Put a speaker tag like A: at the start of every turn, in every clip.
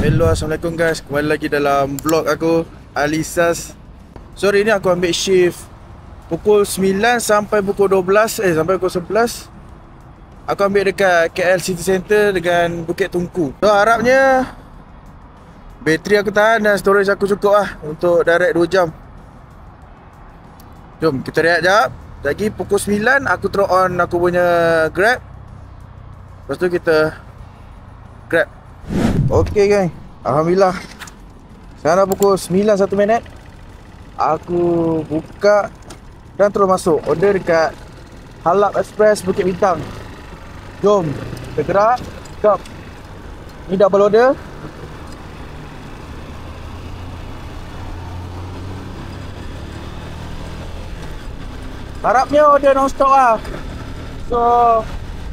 A: Hello, Assalamualaikum guys. Kembali lagi dalam vlog aku, Alisas. So hari ni aku ambil shift pukul 9 sampai pukul 12 sampai pukul 11. Aku ambil dekat KL City Center dengan Bukit Tungku. So harapnya bateri aku tahan dan storage aku cukup lah untuk direct 2 jam. Jom kita rehat jap. Lagi pukul 9 aku terus on aku punya Grab. Lepas tu kita Grab. Okay guys, Alhamdulillah sekarang dah pukul 9:01. Aku buka dan terus masuk order dekat Halap Express Bukit Bintang. Jom kita gerak. Jom. Ni double order. Harapnya order non-stop lah. So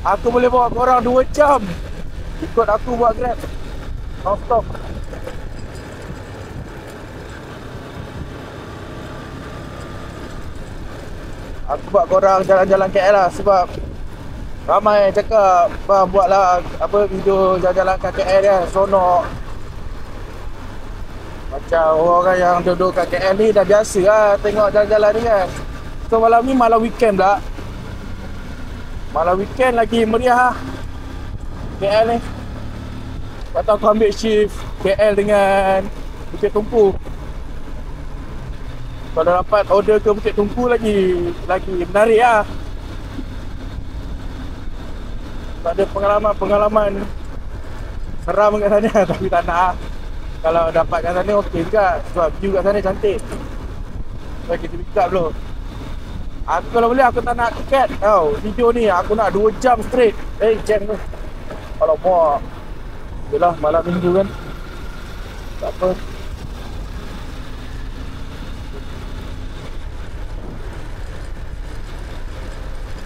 A: aku boleh bawa korang 2 jam. Ikut aku buat Grab non-stop. Aku buat korang jalan-jalan KL lah. Sebab ramai cakap, bang buatlah apa video jalan-jalan kat KL kan, seronok. Macam orang yang duduk kat KL ni dah biasa lah tengok jalan-jalan ni kan. So malam ni malam weekend pula. Malam weekend lagi meriah lah KL ni. Lepas tu aku ambil shift KL dengan Bukit Tungku. Kalau dapat order ke Bukit Tungku lagi menarik lah. Tak ada pengalaman seram kat sana tapi tak nak lah. Kalau dapat kat sana okey juga. Sebab view kat sana cantik. So kita pick up dulu. Aku kalau boleh aku tak nak tiket tau. Video ni aku nak 2 jam straight. Jam tu. Kalau buat yelah malam minggu kan. Tak apa.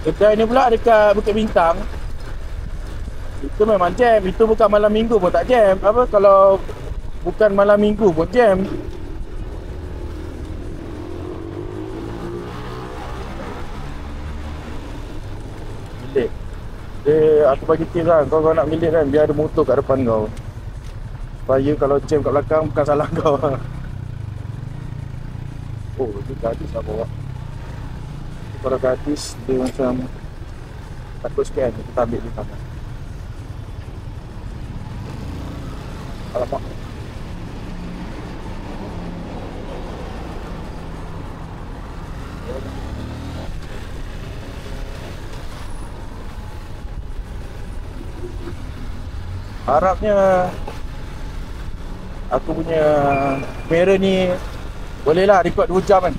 A: Kedai ni pula dekat Bukit Bintang. Itu memang jam. Itu bukan malam minggu pun tak jam. Apa kalau bukan malam minggu pun jam. Milik. Aku bagi tips lah. Kau nak milik kan, biar ada motor kat depan kau. Supaya kalau jam kat belakang bukan salah kau. Oh, itu gadis lah bawa. Kalau gadis dia macam takut sikit kan. Kita ambil di tangan. Alamak. Harapnya aku punya kamera ni boleh lah record 2 jam kan.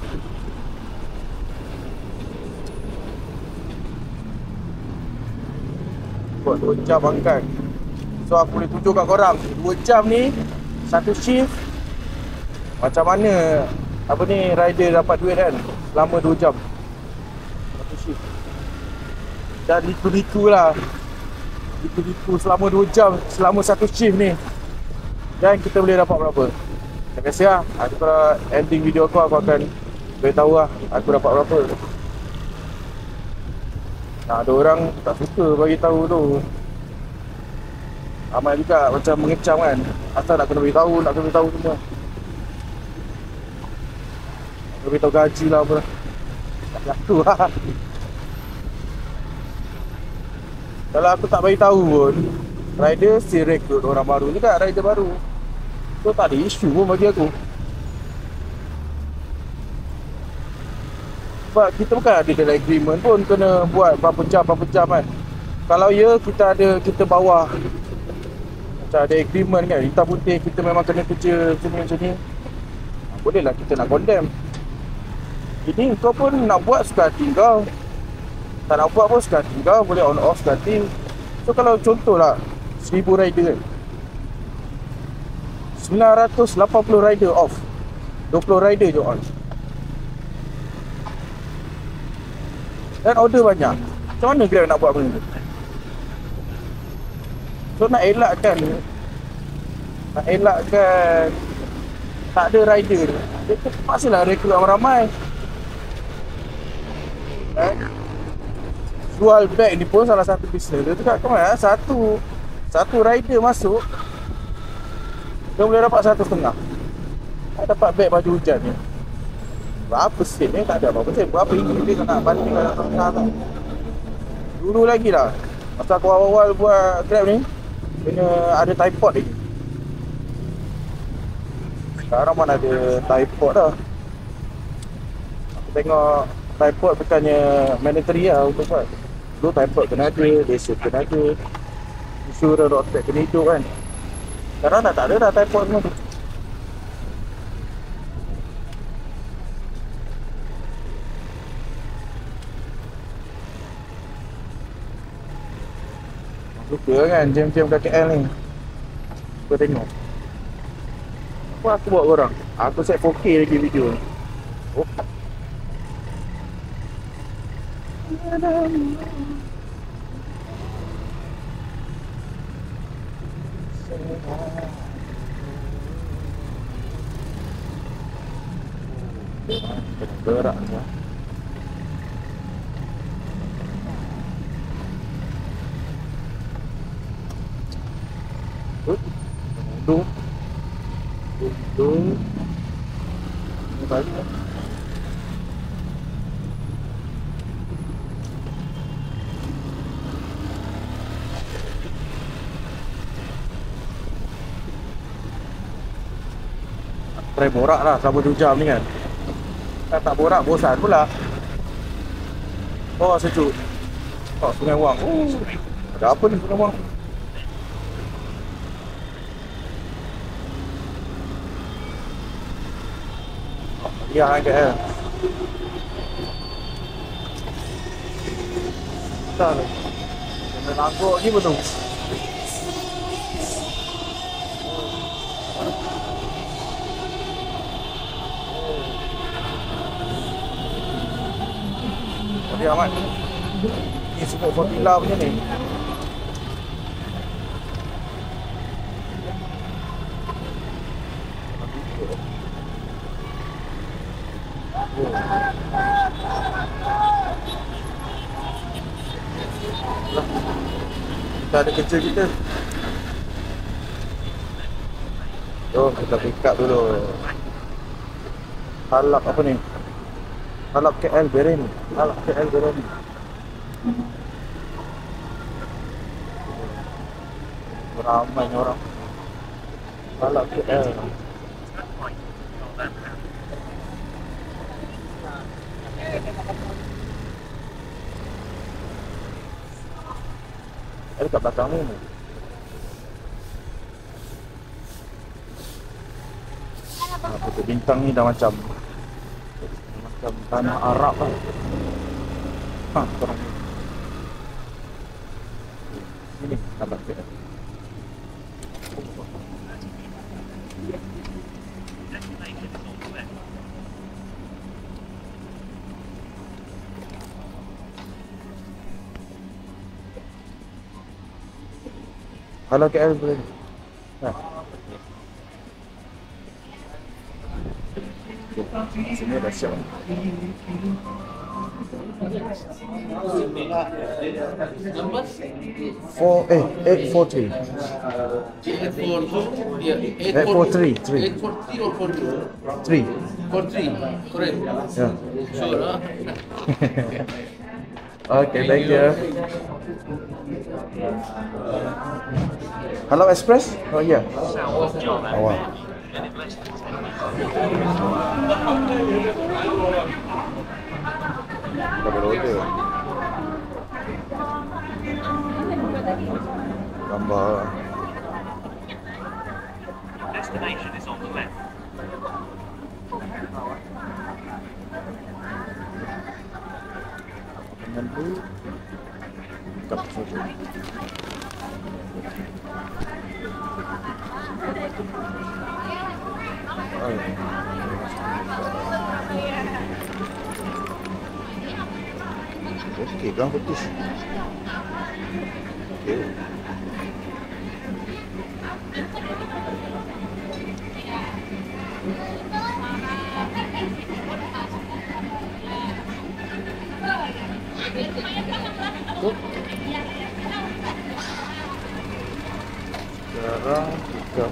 A: Buat 2 jam angkat. So aku boleh tunjuk kat korang 2 jam ni satu shift. Macam mana apa ni rider dapat duit kan selama 2 jam satu shift. Dan liku-liku lah. Liku-liku selama 2 jam selama satu shift ni. Dan kita boleh dapat berapa. Terima kasih lah. Aku kalau ending video aku akan beritahu lah aku dapat berapa. Nah, ada orang tak suka bagi tahu tu. Ramai juga macam mengecam kan. Asal nak kena beritahu, nak kena beritahu semua. Nak beritahu gaji lah apa. Tak berlaku lah. Kalau aku tak beritahu pun, rider still rekrut orang baru juga, rider baru. So tak ada isu pun bagi aku. Sebab kita bukan ada dalam agreement pun kena buat berapa jam kan. Kalau ya kita bawah macam ada agreement kan, hitam putih kita memang kena kerja macam ni. Bolehlah kita nak condemn. Ini kau pun nak buat suka hati kau. Tak nak buat pun suka hati kau, boleh on off suka hati. So kalau contohlah 1000 rider kan, 980 rider off, 20 rider je on. Dan order banyak. Macam mana Grab nak buat benda tu? So nak elakkan tak ada rider ni, dia terpaksalah rekrut orang ramai. Jual beg ni pun salah satu bisnes dia tu kat kau satu rider masuk Dia boleh dapat 1,5. Saya dapat beg baju hujan ni. Berapa sen ni? Tak ada apa-apa sen. Berapa ringgit dia tak nak banding dengan 1,5 tak. Dulu lagi lah. Masa aku awal-awal buat Grab ni, kena ada tripod lagi. Sekarang mana ada tripod dah. Aku tengok tripod bukannya mandatory lah untuk buat. Dulu tripod kena ada, lesen kena ada, insurans road kena hidup kan. Sekarang dah tak ada dah tripod semua tu. Suka kan jam-jam kat KL ni. Suka tengok. Apa aku buat korang? Aku set 4K lagi video ni. Oh. Berak ni. Untung. Ini balik lah. Try borak lah selama 2 jam ni kan. Kalau tak borak bosan pula. Oh sejuk. Oh Sungai Wang. Ada apa ni Sungai Wang? Ya kan KL. Tak ni. Kena nangguk ni betul. Dia amat. Ni semua formula punya ni. Kita ada kerja kita. Jom kita pick up dulu. Halak apa ni? Halak KL Beren. Halak KL Beren. Ramai orang. Halak KL. Dekat belakang ni. Betul bintang ni dah macam tanah Arab lah. Korang ni nampak ke? Kalau KL boleh. Sini dah siap. 843. 843 or 42? 3. 43, correct. Yeah. Sure, huh? Okay, thank you. Hello Express? Oh yeah. Oh, wow. Double order. Gambar. Destination is on the left. Dengan dulu. Buka foto. Okey, gang putih. Okey. Sekarang kita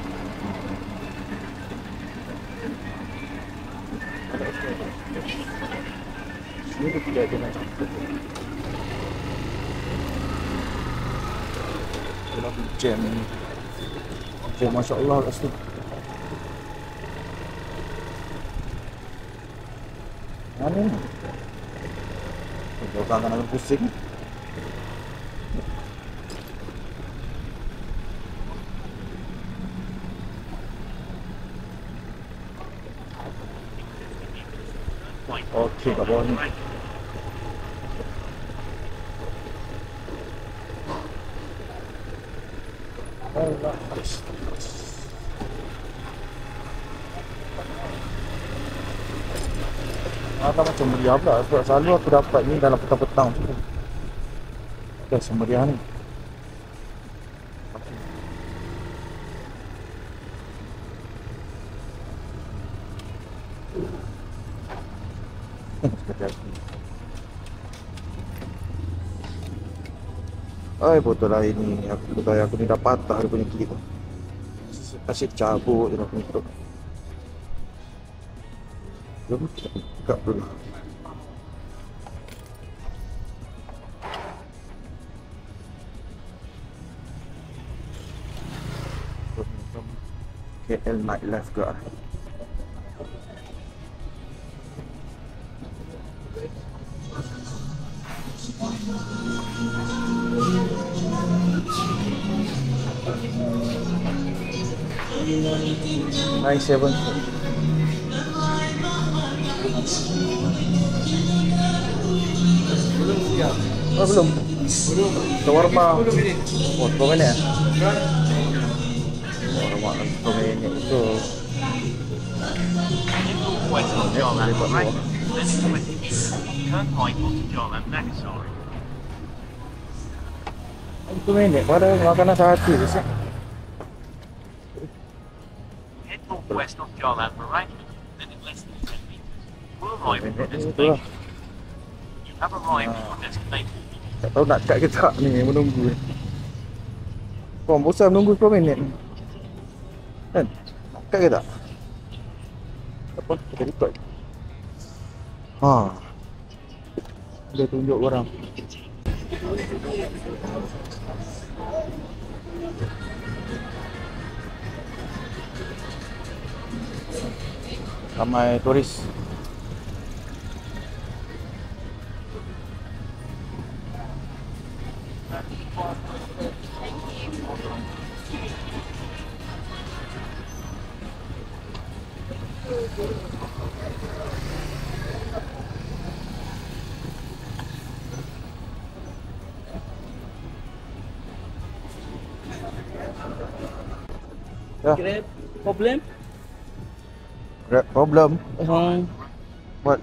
A: Sini dia tidak ada macam tu. Kalau jam ni. Jam masya-Allah kat situ. Mana ni? Orang kan pusing. Okey, kat bawah ni. Allah. Ada macam meriah pula sebab selalu aku dapat ni dalam petang-petang tu. Dah semeriah ni. Ai botol air ni aku ni dah patah dia punya klip. Asyik cabut je aku ni tu. Jom kita buka dulu. KL Nightlife ke arah. Nice 7. Oh belum. Shawarma. Oh 10 minit. Shawarma 10 minit tu. Itu minit pada makanan satu je sih.
B: West of Jarlath, right? Then in less than 10 meters, we'll arrive at your destination. You have arrived at your destination.
A: Tak tahu nak cut ke tak ni menunggu ni. Kau bosan menunggu 10 minit ni. Kan? Nak cut ke tak? Apa? Kita record. Dia tunjuk orang. Ramai turis. Ya.
C: Grab problem?
A: Grab problem. What?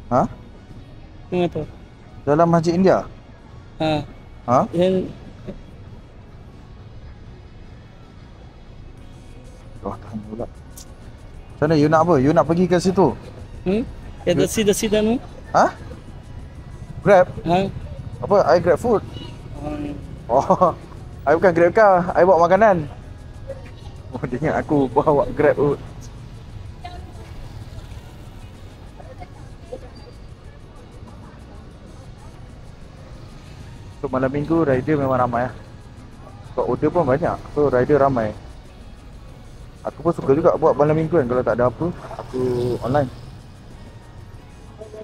A: Ha?
C: Yang tu.
A: Dalam Masjid India? Ha?
C: Yang
A: Oh, tahan pula. Macam mana? You nak apa? You nak pergi ke situ?
C: Yang sida-sida tu?
A: Ha? Grab?
C: Ha?
A: Apa? I grab food? Oh, I bukan grab car. I bawa makanan. Oh, dia ingat aku bawa grab food. So, malam minggu rider memang ramai lah. Sebab order pun banyak. So, rider ramai. Aku pun suka juga buat malam minggu kan. Kalau tak ada apa, aku online.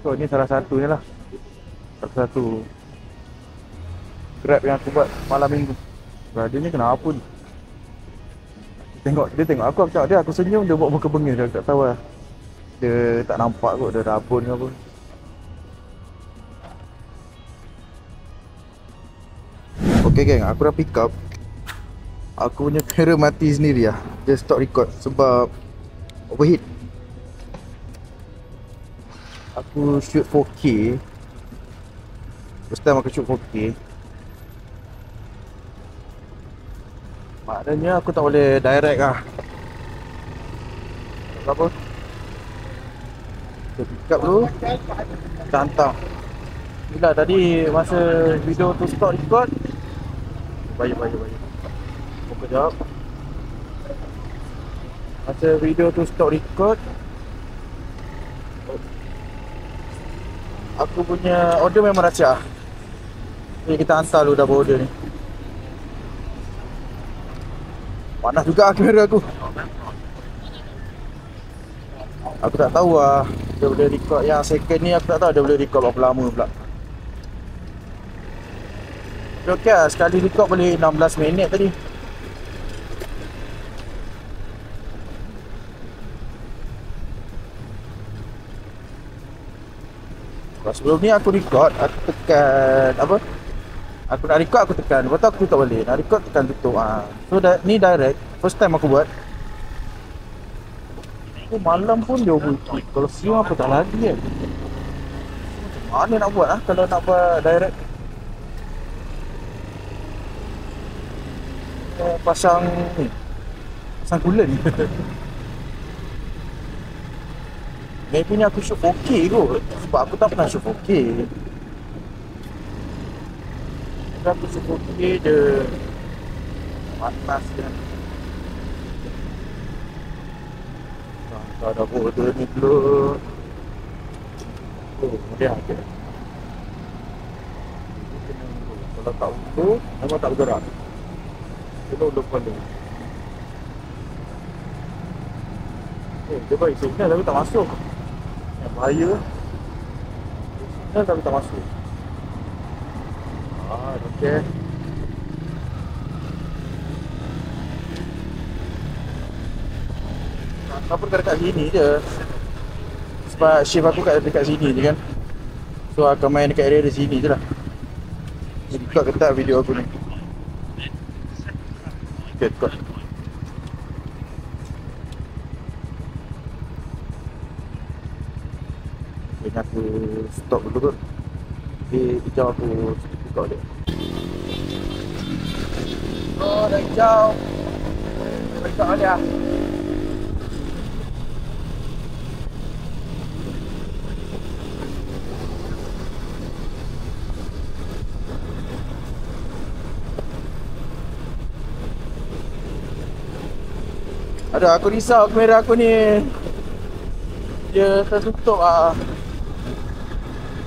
A: So, ni salah satunya lah. Salah satu Grab yang aku buat malam minggu. Rider ni kenapa ni? Dia tengok aku cakap dia, aku senyum, dia buat muka bengis. Aku tak tahu lah. Dia tak nampak kot, dia rabun ke apa. Okay geng, aku dah pick up. Aku punya kamera mati sendiri lah. Dia stop record sebab overheat. Aku shoot 4K. First time aku shoot 4K. Maknanya aku tak boleh direct lah. Tak apa. Kita pick up dulu. Kita hantar. Bila tadi masa video tu stop record, Bayar. Tunggu kejap. Masa video tu stop record, aku punya order memang racak. Jadi kita hantar dulu dah order ni. Panas juga kamera aku. Aku tak tahu lah dia boleh record yang second ni, aku tak tahu dia boleh record berapa lama pula. Tapi okey lah, sekali record boleh 16 minit tadi. Sebelum ni aku record, aku tekan apa? Aku nak record, aku tekan. Lepas tu aku tutup balik. Nak record, tekan tutup. So ni direct. First time aku buat. Malam pun dia buat. Kalau siang apa tak lagi kan. Mana nak buat kalau nak buat direct. Pasang ni. Pasang coolant. Ni punya aku shoot 4K kot. Sebab aku tak pernah shoot 4K. Aku shoot 4K je. Panas kan. Tak ada order ni belum. Oh, dia ada. Kalau tak utuh, memang tak bergerak. Kita lupa dia. Dia bagi signal tapi tak masuk. Yang bahaya. Signal tapi tak masuk. Okey. Aku dekat sini je. Sebab shift aku dekat sini je kan. So aku main dekat area sini je lah. Jadi kau ketat video aku ni. Ketat. Jadi aku stop dulu kot. Jadi hijau aku buka dia. Oh dah hijau. Buka dia. Aduh, aku risau kamera aku ni. Dia tertutup lah.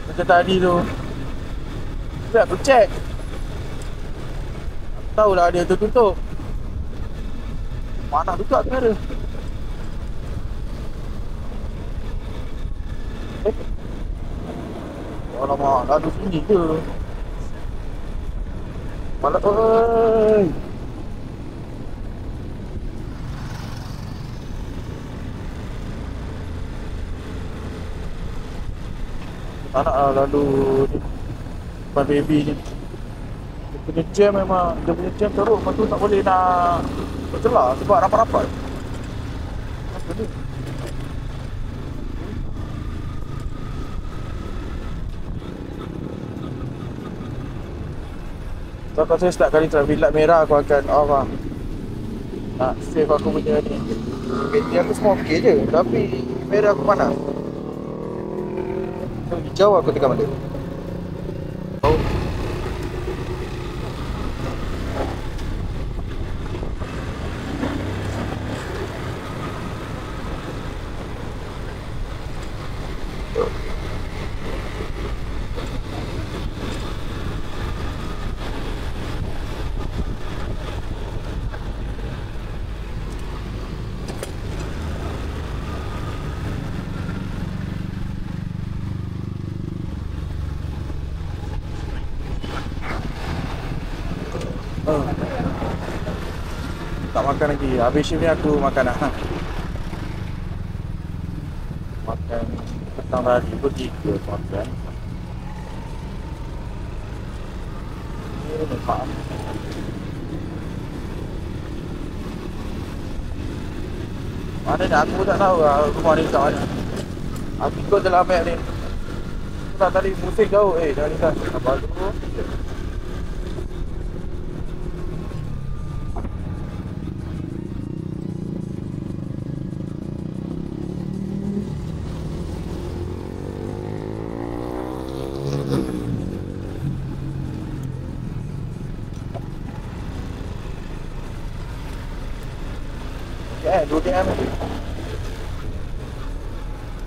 A: Macam tadi tu. Tapi aku check. Aku tahulah dia tertutup. Mana juga kamera. Alamak, lalu sini je. Malah, oi. Tak nak lah lalu ni. Depan baby ni. Dia punya jam memang. Dia punya jam teruk. Lepas tu tak boleh nak bercelah sebab rapat-rapat. Apa ni? So kalau saya start kali traffic light merah, aku akan off lah. Nak save aku punya ni. Kereta aku semua okey je. Tapi merah aku panas. Hijau aku tekan balik. Oh. Tak makan lagi. Habis shift ni aku makan lah. Makan petang tadi pun 3 makan. Ini nampak. Mana ni? Aku pun tak tahu lah rumah ni kat mana. Aku ikut je lah map ni. Aku tak tadi musik jauh. Dah ni kan. Apa tu? 2DM ni.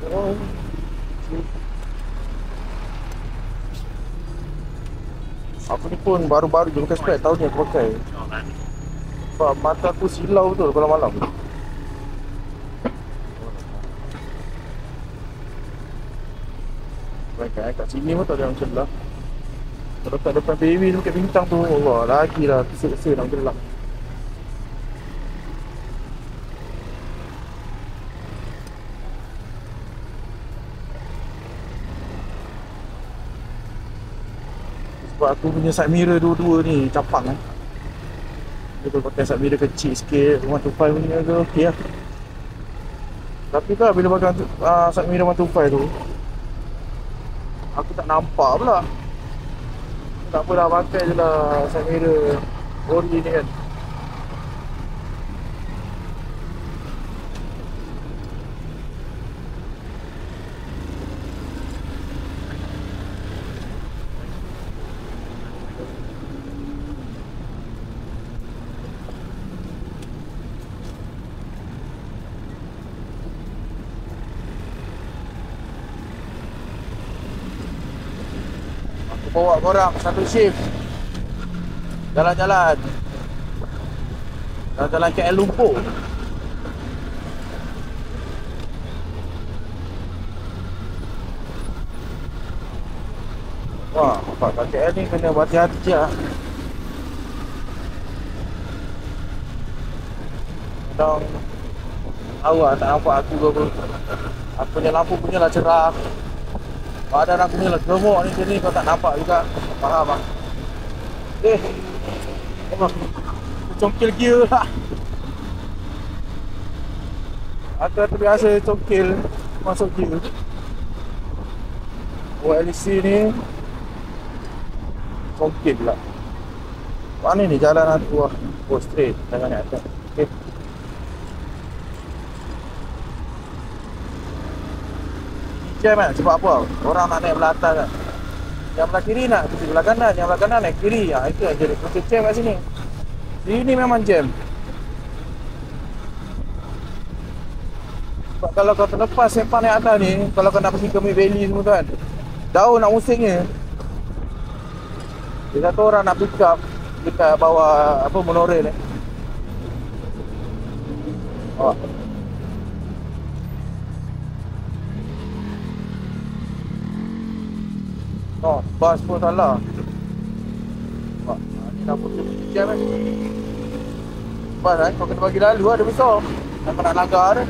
A: Oh. Aku ni pun baru-baru je pakai spek, tahun ni aku pakai. Sebab mata aku silau betul kalau malam. Baik kat sini pun tak ada yang gelap. Kalau kat depan baby tu, kat bintang tu, Allah, lagi lah kesel-kesel nak gelap. Sebab aku punya side mirror dua-dua ni capang kan. Dia tu pakai side mirror kecil sikit, 125 punya tu okey lah. Tapi kan bila pakai side mirror 125 tu, aku tak nampak pula. Tak apalah, pakai je lah side mirror ori ni kan. Bawa korang satu shift jalan-jalan KL Lumpur. Wah, kat KL ni kena berhati-hati lah. Kadang tahu lah, tak nampak aku ke apa. Aku punya lampu punya lah cerah, badan aku ni lah gemuk ni sini, kau tak nampak juga. Faham tak? Emang congkil gear lah. Aku terbiasa congkil masuk gear. OLC ni congkil pula. Mana ni jalan aku lah? Oh, straight, jangan naik atas. Okay. Jam kan? Sebab apa? Orang nak naik belah atas kan? Yang belah kiri nak pergi belah kanan, yang belah kanan naik kiri. Itu yang jadi proses jam kat sini. Sini memang jam. Sebab kalau kau terlepas sempat naik atas ni, kalau kau nak pergi ke Mid Valley semua tu kan, jauh nak musingnya. Dia satu orang nak pick up dekat bawah apa monorail ni. Oh. Oh, bas pun salah. Wah, ni dah pun jam kan. Bas kan, kau kena bagi lalu lah, dia besar. Sampai nak langgar dia.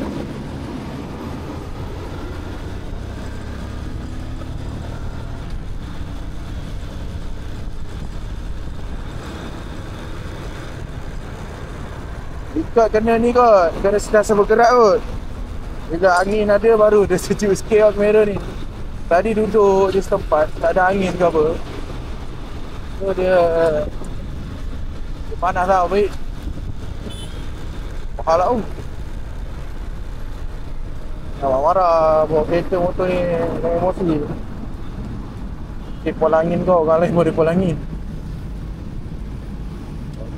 A: Ikat kena ni kot, kena sentiasa bergerak kot. Bila angin ada baru dia sejuk sikit lah kamera ni. Tadi duduk di setempat, tak ada angin ke apa. So dia panas lah, baik. Mahal lah tu. Nak marah bawa kereta motor ni dengan emosi. Dipol angin kau, orang lain boleh dipol angin.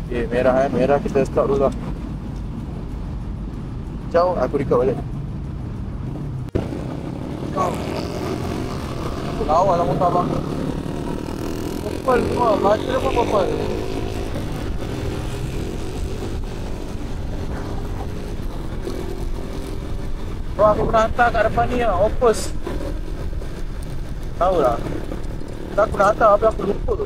A: Okay, merah merah kita stop dulu lah. Jauh, aku record balik. Lawa lah motor abang. Purple semua, baca dia pun purple. Oh, aku pernah hantar kat depan ni lah, Opus. Tahu lah. Aku dah hantar, tapi aku lupa tu.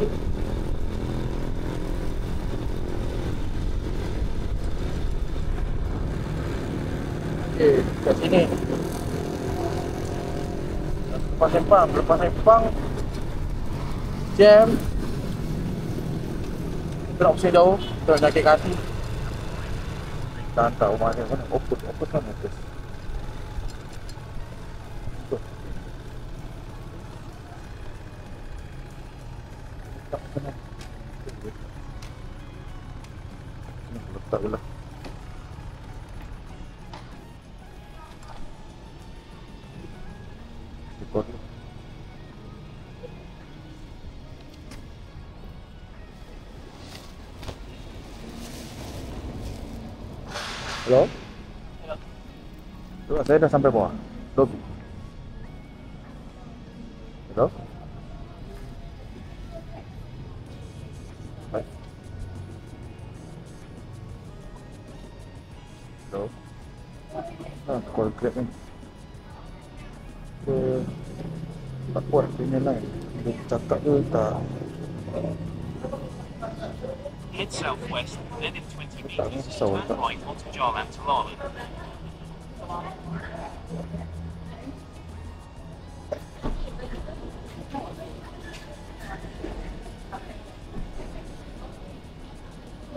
A: Okay, kat sini. Lepas sempang jam, drop shadow, terus nak kek kaki. Tak hantar rumah dia mana, Opus kan Opus. Letak dulu lah. Hello? Tu saya dah sampai bawah. Lobby. Hello? Baik. Hello? Call Grab ni. Tak kuat punya line. Dia cakap ke tak?
B: Head southwest, then in 20
A: Tak
B: meters,
A: risau
B: turn
A: tak?
B: right onto Jarlath Island.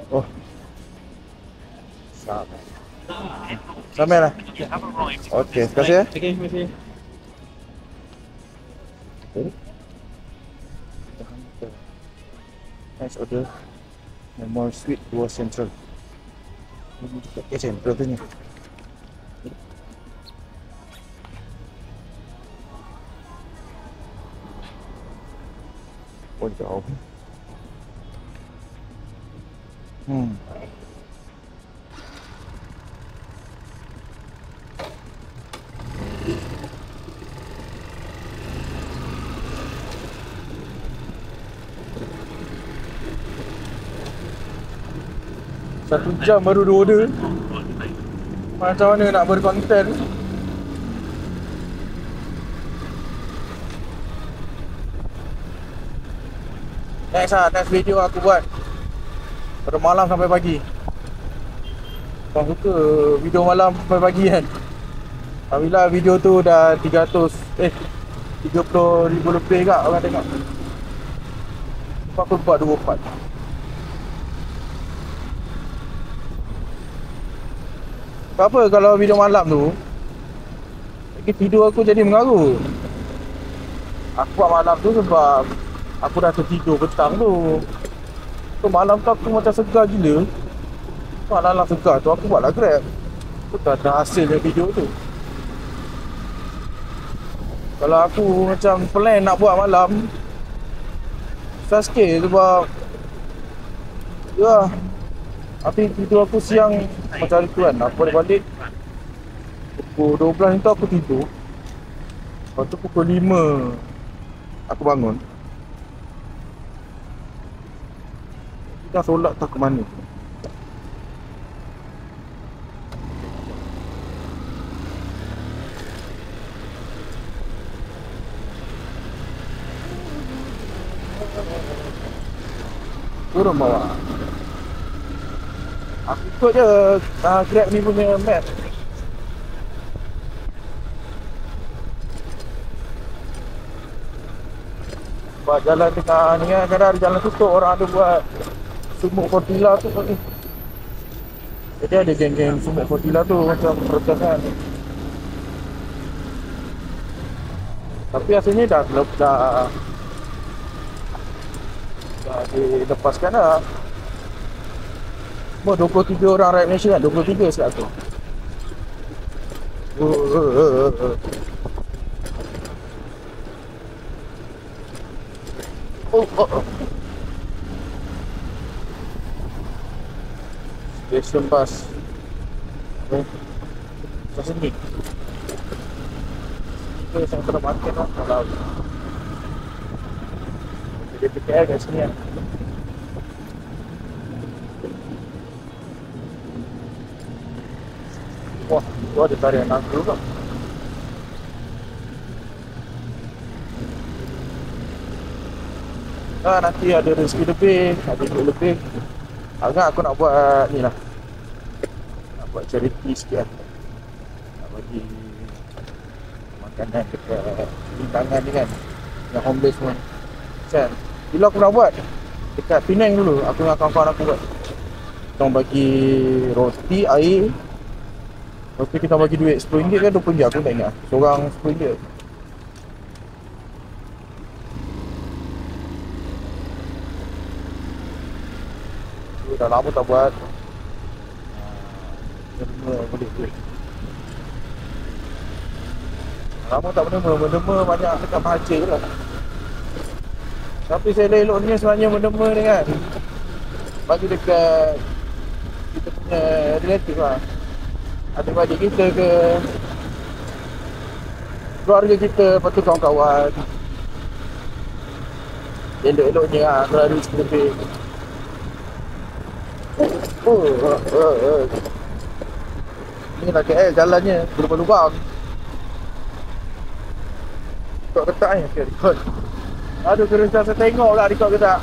A: Oh. Sampai lah.
B: You have arrived.
A: Okey, terima kasih ya.
C: Okay, terima kasih.
A: Okay. Next order. Memorial Suite 2 Central. Ini dekat Central tu ni. Oh, jauh. Satu jam baru 2 order. Macam mana nak berkonten? Next video aku buat pada malam sampai pagi. Kau suka video malam sampai pagi kan? Alhamdulillah video tu dah 30,000 lebih kak orang tengok. Lepas aku buat 2 part. Apa kalau video malam tu lagi tidur aku jadi mengaruh. Aku buat malam tu sebab aku dah tertidur petang tu. So malam tu aku macam segar gila. Malam segar tu aku buatlah Grab. Aku tak ada hasilnya video tu. Kalau aku macam plan nak buat malam, susah sikit sebab ya, tapi tidur aku siang macam hari tu kan. Aku balik pukul 12 tu aku tidur. Lepas tu pukul 5 aku bangun. Kita solat tak ke mana. Turun bawah. Aku ikut je Grab ni punya map. Buat jalan tengah ni kan, kadang ada jalan tutup, orang ada buat sumuk Fortila tu ni. Jadi ada geng-geng sumuk Fortila tu macam protes kan. Tapi asalnya dah dilepaskan dah. Semua 23 orang rakyat Malaysia kan, 23 sekat tu. Station bus. Macam sini. Kita yang kena makan lah kalau jadi PKL kat sini kan. Wah, tu ada tarian nangka juga. Nanti ada rezeki lebih, ada duit lebih. Agak aku nak buat ni lah. Nak buat charity sikit lah. Nak bagi makanan dekat tangan ni kan, yang homeless semua kan. Bila aku nak buat dekat Penang dulu, aku dengan kawan-kawan aku buat. Kita bagi roti, air. Lepas tu kita bagi duit RM10 kan RM20, aku tak ingat. Seorang RM10. Dah lama tak buat. Boleh duit. Lama tak benda-benda banyak dekat Mahathir lah. Tapi saya eloknya sebenarnya benda ni kan, bagi dekat kita punya relatif lah. Adik-adik kita ke, keluarga kita, lepas tu kawan-kawan. Elok-eloknya lah kalau ada lebih. Ni lah KL jalannya, berlubang-lubang. Record ketak ni, okay, record. Aduh, kena saya tengok lah record ketak.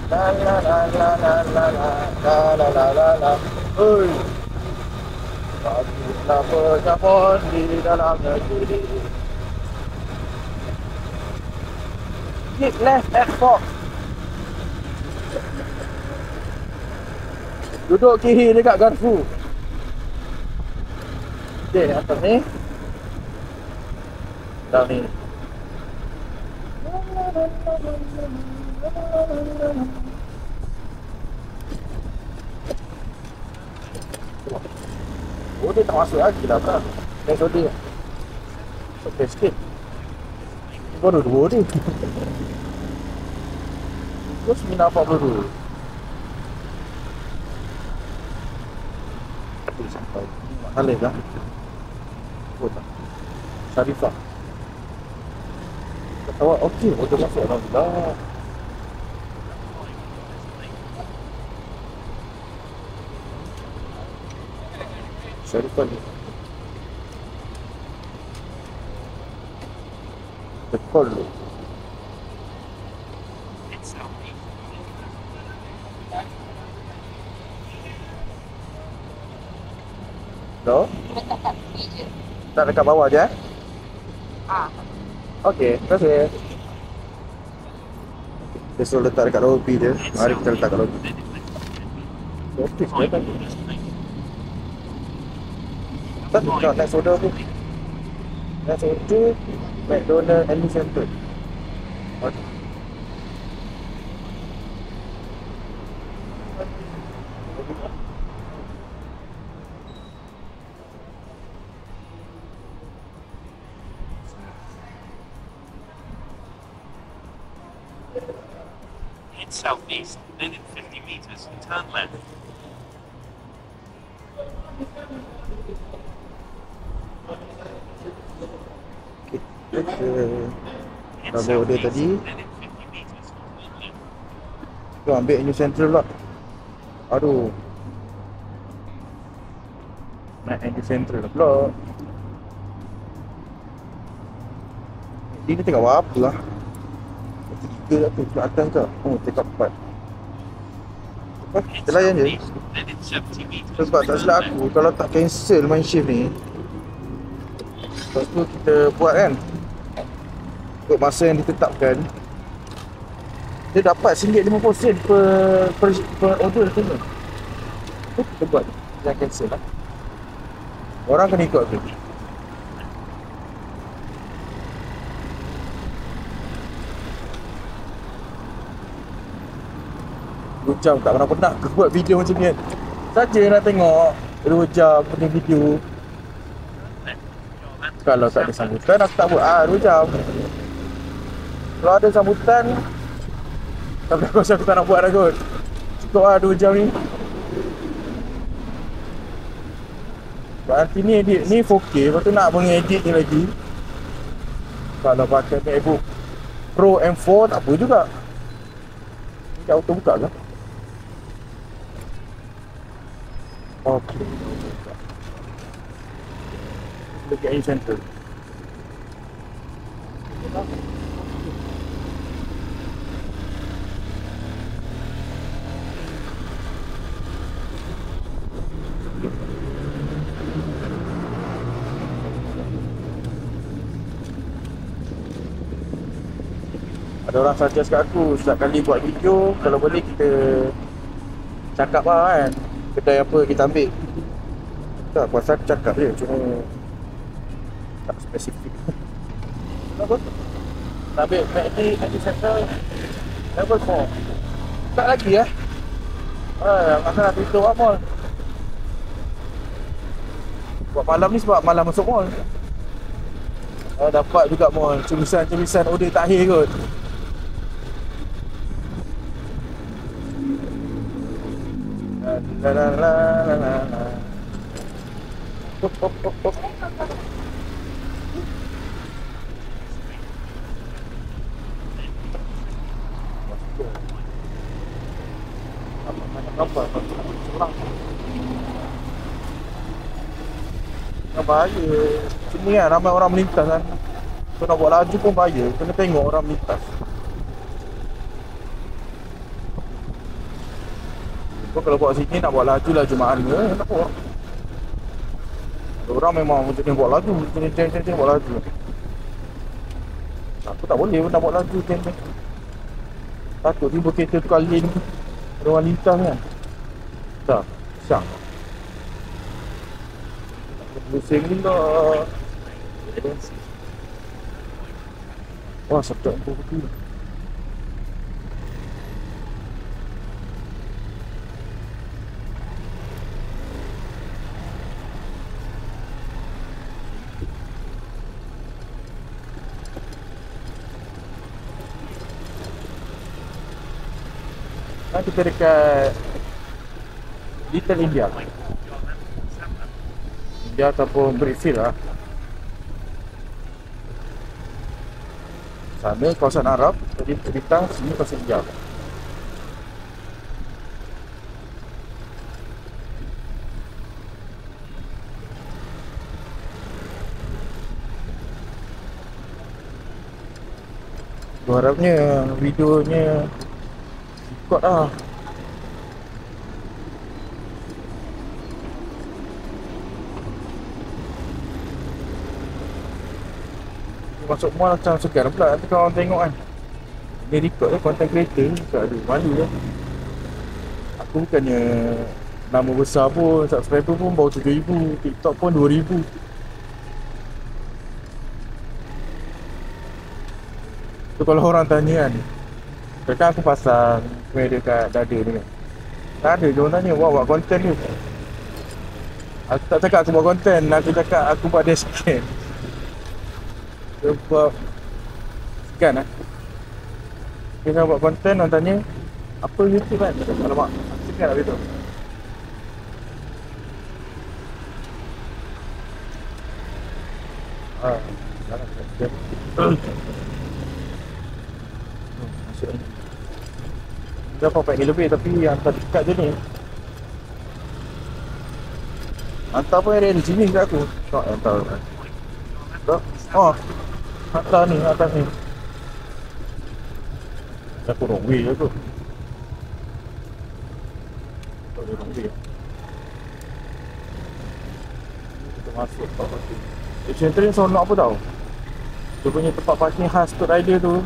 A: La la la la la la la la la la. Oi. Bagilah penyampun di dalam negeri. Keep left F4. Duduk kiri dekat garpu. Okey, atas ni. Dah ni. Oh, dia tak masuk lagi dah kan. Naik soda. Okey sikit. Baru 2 ni. Terus mina apa baru? Sampai. Halal dah. Oh tak. Syarifah. Awak okey, oh, dia masuk dah. Syarifah ni. Tekol tu. Hello? Tak dekat bawah je eh? Okey, terima kasih. Dia suruh letak dekat lobi je. Mari kita letak kat lobi. Okey, sebentar. Tak, nak naik soda tu. Naik soda, McDonald and Center. Okey.
B: Head southeast, then in 50 meters, turn left. Head
A: Dah bawa dia
B: southeast,
A: tadi.
B: then in 50 meters, turn left.
A: Tu ambil New Central pula. Aduh. Naik New Central pula. Dia ni tengok apa lah. 3 tu kat atas ke? Oh, take up 4. Kita layan je.
B: Southeast, then in 70 meters,
A: Sebab tak silap aku, kalau tak cancel main shift ni, lepas tu kita buat kan, untuk masa yang ditetapkan, dia dapat RM1.50 per order tu. Kita buat, jangan cancel lah. Orang kena ikut tu. Jam tak pernah aku buat video macam ni kan. Saja nak tengok 2 jam punya video. Kalau tak ada sambutan aku tak buat 2 jam. Kalau ada sambutan, tapi aku rasa aku tak nak buat dah kot. Cukup 2 jam ni. Sebab nanti ni edit ni 4K, lepas tu nak mengedit ni lagi. Kalau pakai MacBook Pro M4 tak apa juga. Ni auto buka ke? Okey. Dekat New Center. Ada orang suggest kat aku, setiap kali buat video, kalau boleh kita cakap lah kan, kedai apa kita ambil. Tak, pasal aku cakap je, cuma tak spesifik. Kenapa? Nak ambil MACD Center level 4. Tak lagi lah. Masa nak tutup lah mall. Buat malam ni sebab malam masuk mall. Dapat juga mall, cemisan-cemisan order takhir kot. La la la la la la. Hop hop hop hop. Apa? Selang. Bahaya. Sini kan ramai orang melintas kan. Kau nak buat laju pun bahaya. Kena tengok orang melintas. Kau kalau buat sini nak buat laju mana? Tak buat. Orang memang macam ni buat laju. Macam ni buat laju. Aku tak boleh pun nak buat laju macam ni. Takut tiba kereta tukar lane. Ada orang lintas kan. Tak. Syang. Pusing ni lah. Wah, sedap pun betul. Kita dekat Little India. India ataupun Brickfield lah. Sana kawasan Arab, jadi kita sini kawasan India. Aku harapnya videonya ikut lah. Masuk mall macam segar pula nanti kalau orang tengok kan. Dia record lah content creator. Tak ada malu lah. Aku bukannya nama besar pun, subscriber pun baru 7,000, TikTok pun 2,000. So kalau orang tanya kan, kadang aku pasang kamera dekat dada ni kan. Tak ada, dia orang tanya buat konten ni. Aku tak cakap aku buat konten, aku cakap aku buat dashcam. Dia buat scan lah. Kita buat konten, orang tanya apa YouTube kan? Alamak, scan lah video. Jangan masuk ni. Dah 4 lebih tapi hantar dekat je ni. Hantar pun area di sini kat aku. Tak hantar kan. Tak. Oh. Hantar ni atas ni. Aku wrong way je tu. Tak boleh wrong way. Kita masuk tempat parking. Action train sonok apa tau? Dia punya tempat parking khas untuk rider tu.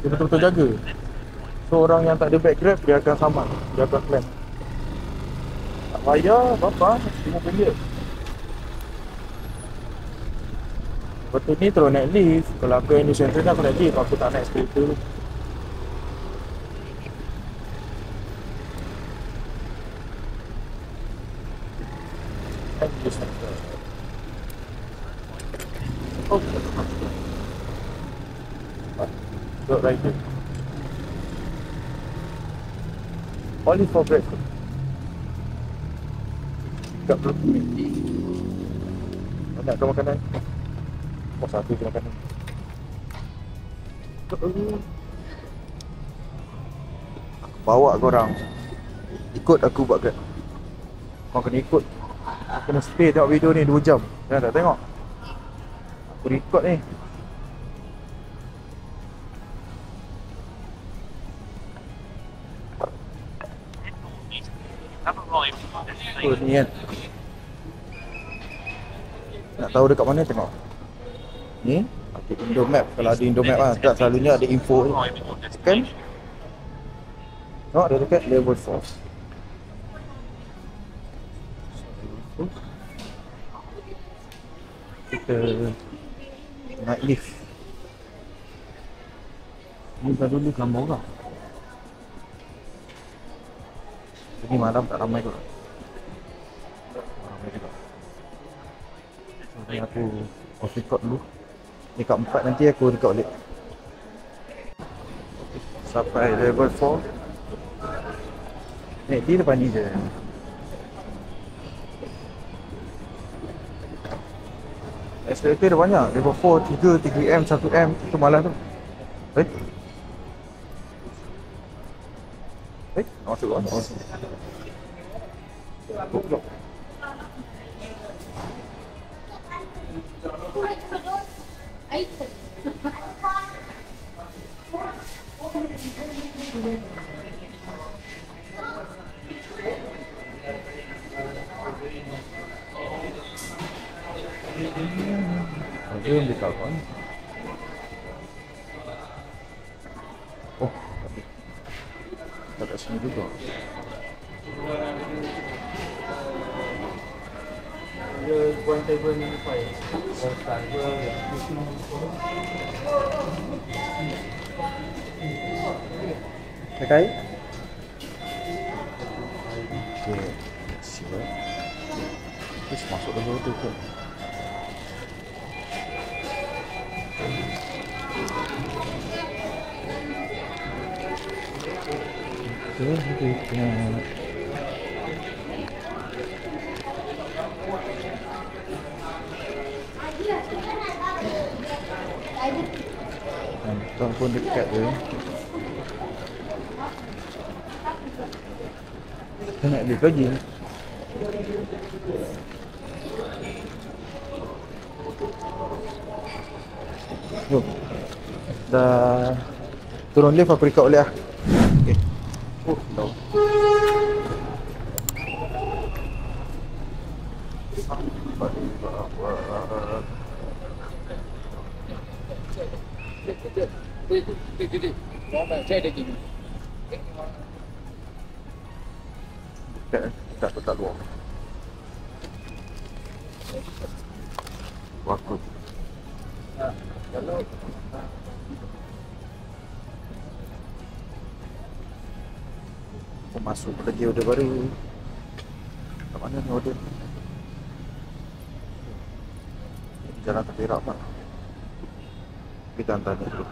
A: Dia betul-betul jaga. So orang yang tak ada back grab dia akan saman. Dia akan claim. Tak payah berapa? RM5. Betul ni terus naik lift. Kalau aku yang di Central aku naik lift. Aku tak naik sepeda. Di Central. Oh, duduk rider. Only for breakfast. 30 minit. Banyak ke makanan? Oh, satu je makanan. Bawa korang. Ikut aku buat kat. Korang kena ikut. Aku kena stay tengok video ni 2 jam. Jangan tak tengok. Aku record ni. Oh, ni kan. Nak tahu dekat mana tengok. Ni, okay, Indomap. Kalau ada Indomap lah, tak selalunya ada info tu. Tekan. Tengok dia dekat level 4. Kita naik lift. Ni dah dulu gambar orang. Ini malam tak ramai kot. Ramai juga. Jadi aku off record dulu. Dekat 4 nanti aku record balik. Sampai level 4. McD depan ni je. Escalator dia banyak. Level 4, 3, 3M, 1M. Itu malas tu. Nak masuk kan? Nak masuk. Blok. Dia ambil kawan. Oh, tak kat sini juga. Dia point table ni file. Table Okay. Okay. Siap. Terus masuk dulu tu ke. Tuan pun dekat je. Saya nak lift lagi. Jom. Dah turun lift apa record boleh lah. Okay. Tahu. Tak luar. Waktu. Kalau masuk lagi order baru. Kat mana ni order? Jalan ke Perak pak. Kita tanya dulu.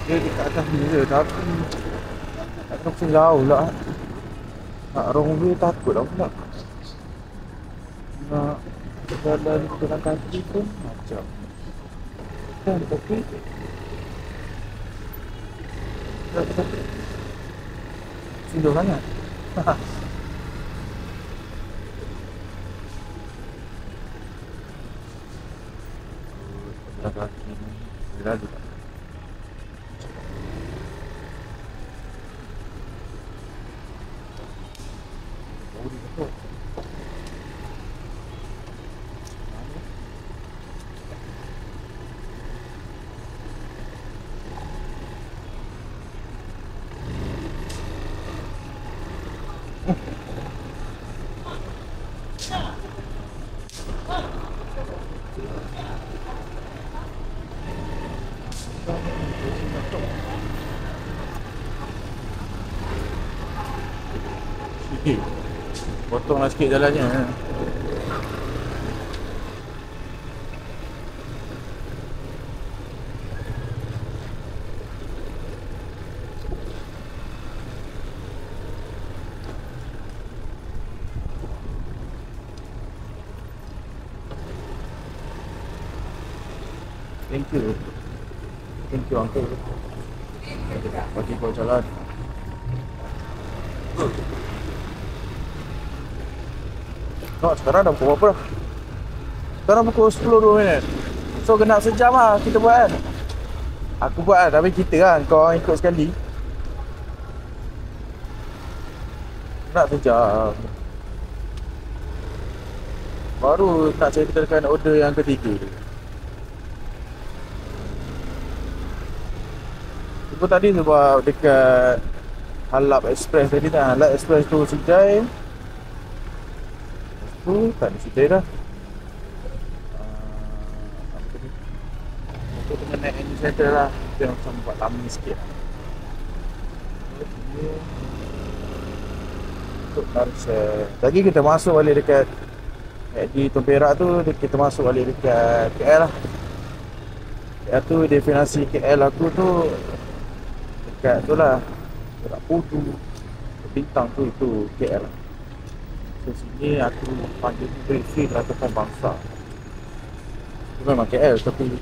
A: Dia dekat atas ni je, tapi tak tahu macam jauh lah. Nak orang mobil takut lah pula. Nak jalan dengan kaki pun macam kan, tapi sindur sangat. Kaki ni lalu tak. Potonglah sikit jalannya. Thank you uncle. Bagi kau jalan. Sekarang dah pukul berapa dah? Sekarang pukul 10.02 minit. So kena sejam lah kita buat kan. Aku buat lah, tapi kita kan, kau ikut sekali. Nak sejam. Baru tak ceritakan order yang ketiga. Itu tadi sebab dekat Halap Express tadi tak. Halap Express tu Sijai. Tak ada Sijai dah. center lah. Dia macam buat lama sikit lah. Untuk Malaysia. Lagi kita masuk balik dekat di Temperak tu, kita masuk balik dekat KL lah. KL tu definasi KL aku tu dekat tu lah, dekat Putu, Bintang tu, itu KL lah. So sini aku panggil Greenfield ataupun Bangsa. Itu memang KL tapi ni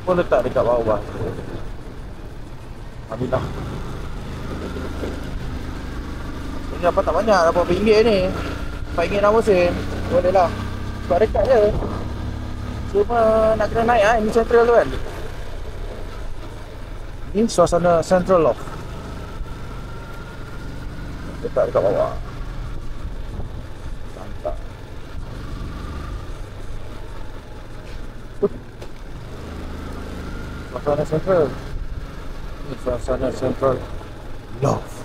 A: pun letak dekat bawah. Alhamdulillah. Ini apa tak banyak, dapat RM4 ni. RM4 nama sen. Boleh lah. Sebab dekat je. Cuma nak kena naik lah, ini central tu kan. Ini suasana Central Loft. Letak dekat bawah. Mantap. Suasana Central. Ini suasana Central Loft.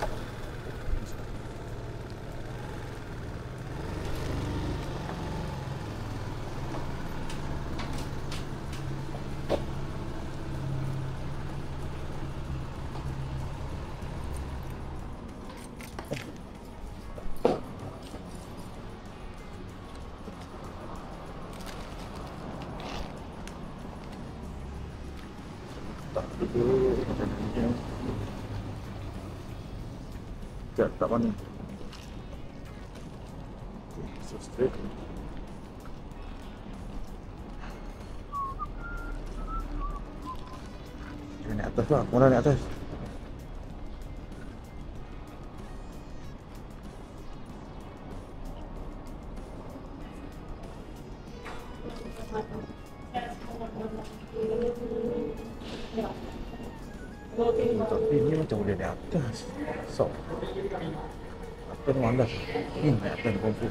A: Tak mana. So straight. Dia naik atas lah, orang naik atas. Tapi ni macam boleh naik atas. So apa ni malas. Naik atas kumpul.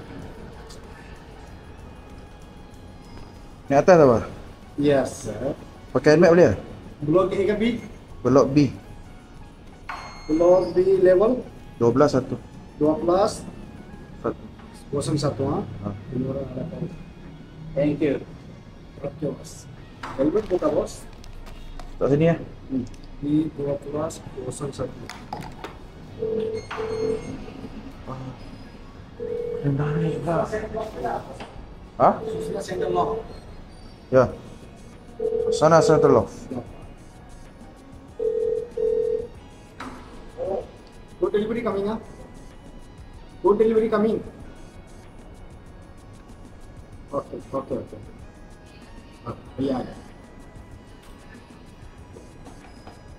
A: Naik atas apa?
D: Yes, sir.
A: Pakai map boleh?
D: Blok A ke B?
A: Blok B.
D: Blok B level
A: 12 1.
D: 12
A: 1.
D: 01 ha. Ini orang ada tahu. Thank you. Okay, bos. Helmet buka bos.
A: Tak sini ya.
D: Di 12 01.
A: Kena naik lah. Ha?
D: Sudah center lock.
A: Ya. Sana Central Loft.
D: Food delivery coming ha. Food delivery coming. Okay. Yeah.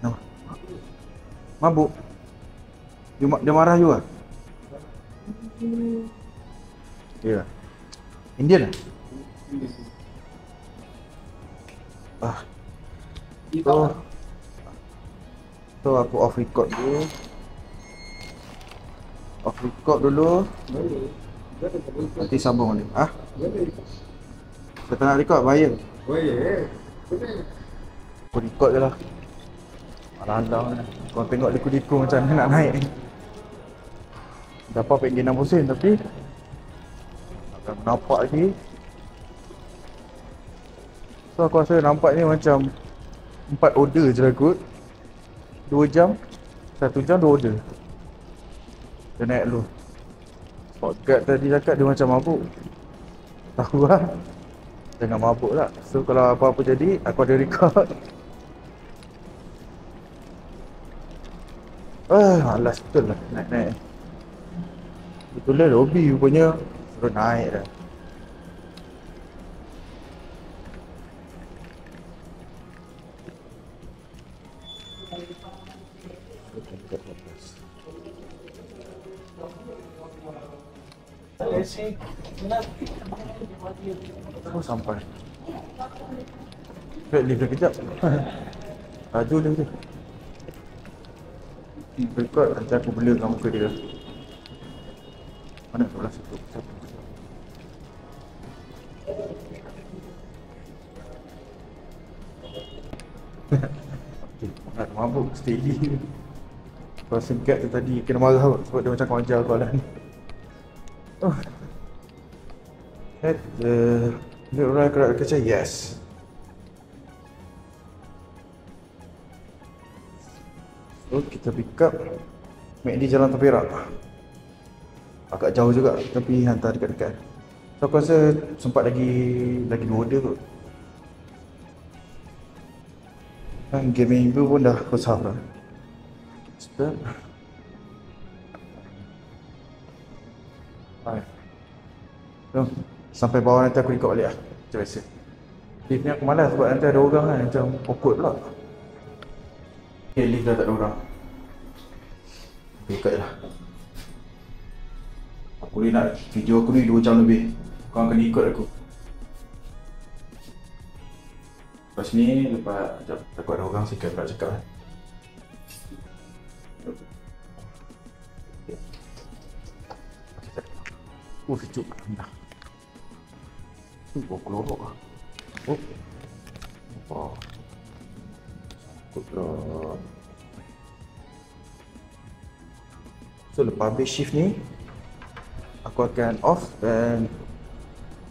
A: No. Mabuk. Dia marah juga. Ya. Indian lah. So aku off record dulu. Nanti sambung balik. Saya tak nak record, bayar. Aku record je lah. Alang-alang lah. Korang tengok liku-liku macam ni nak naik ni. Dapat RM60 tapi akan nampak lagi. So aku rasa nampak ni macam 4 order je lah kot. 2 jam 1 jam 2 order. Dia naik dulu. Spot guard tadi cakap dia macam mabuk. Tahu lah. Jangan mabuk lah. So kalau apa-apa jadi aku ada record. Malas betul lah naik-naik. Betul lah lobby rupanya suruh naik dah. Oh, sampai. Lift dia kejap. Laju lift dia. Record nanti aku blurkan muka dia. Mana sebelah situ? Okay, nak mabuk steady. Kau singkat tu tadi kena marah sebab dia macam kau ajar kau lah ni. Oh. Head the right correct kaca, yes. So kita pick up McD Jalan Temperak. Agak jauh juga tapi hantar dekat-dekat. So aku rasa sempat lagi 2 order kot. Dan game minggu pun dah besar dah. Start. Hai. So, sampai bawah nanti aku record balik lah. Macam biasa. Lift ni aku malas sebab nanti ada orang kan, macam awkward pula. Okay, lift dah tak ada orang. Record lah. Aku boleh nak video aku ni 2 jam lebih. Kau akan ikut aku. Lepas ni, lepas takut ada orang sikit pula cakap kan. Oh, sejuk dah. Oh, kelorok lah. Oh. Oh. Sakutlah. So, lepas habis shift ni, aku akan off dan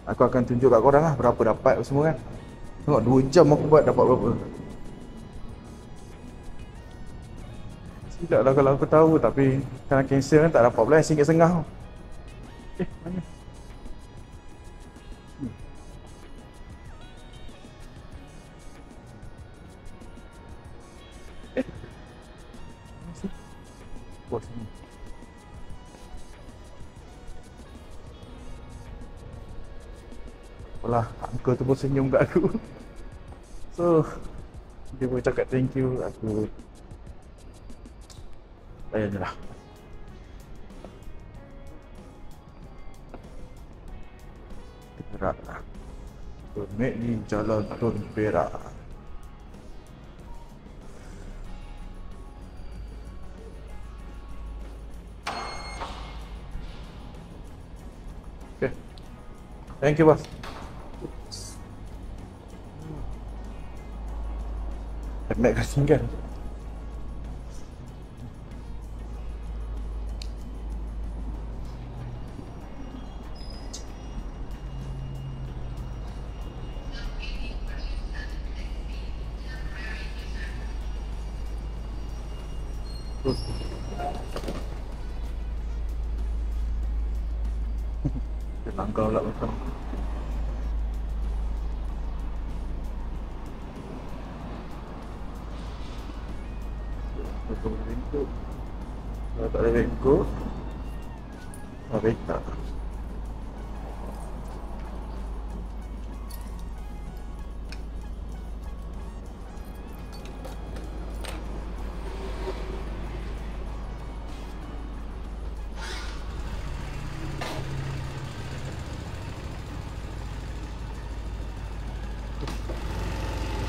A: aku akan tunjuk kat korang lah berapa dapat semua kan. Tengok 2 jam aku buat dapat berapa. Silap lah kalau aku tahu tapi kena cancel kan tak dapat pula RM1.50. Mana? Bos ni. Apalah, uncle tu pun senyum kat aku. So, dia pun cakap thank you. Aku layan je lah. Perak. Permit ni Jalan Tun Perak. Okay. Thank you, boss. Mek kasih kan. Dia langgar pula macam. Kalau tak ada bengkok, habis tak.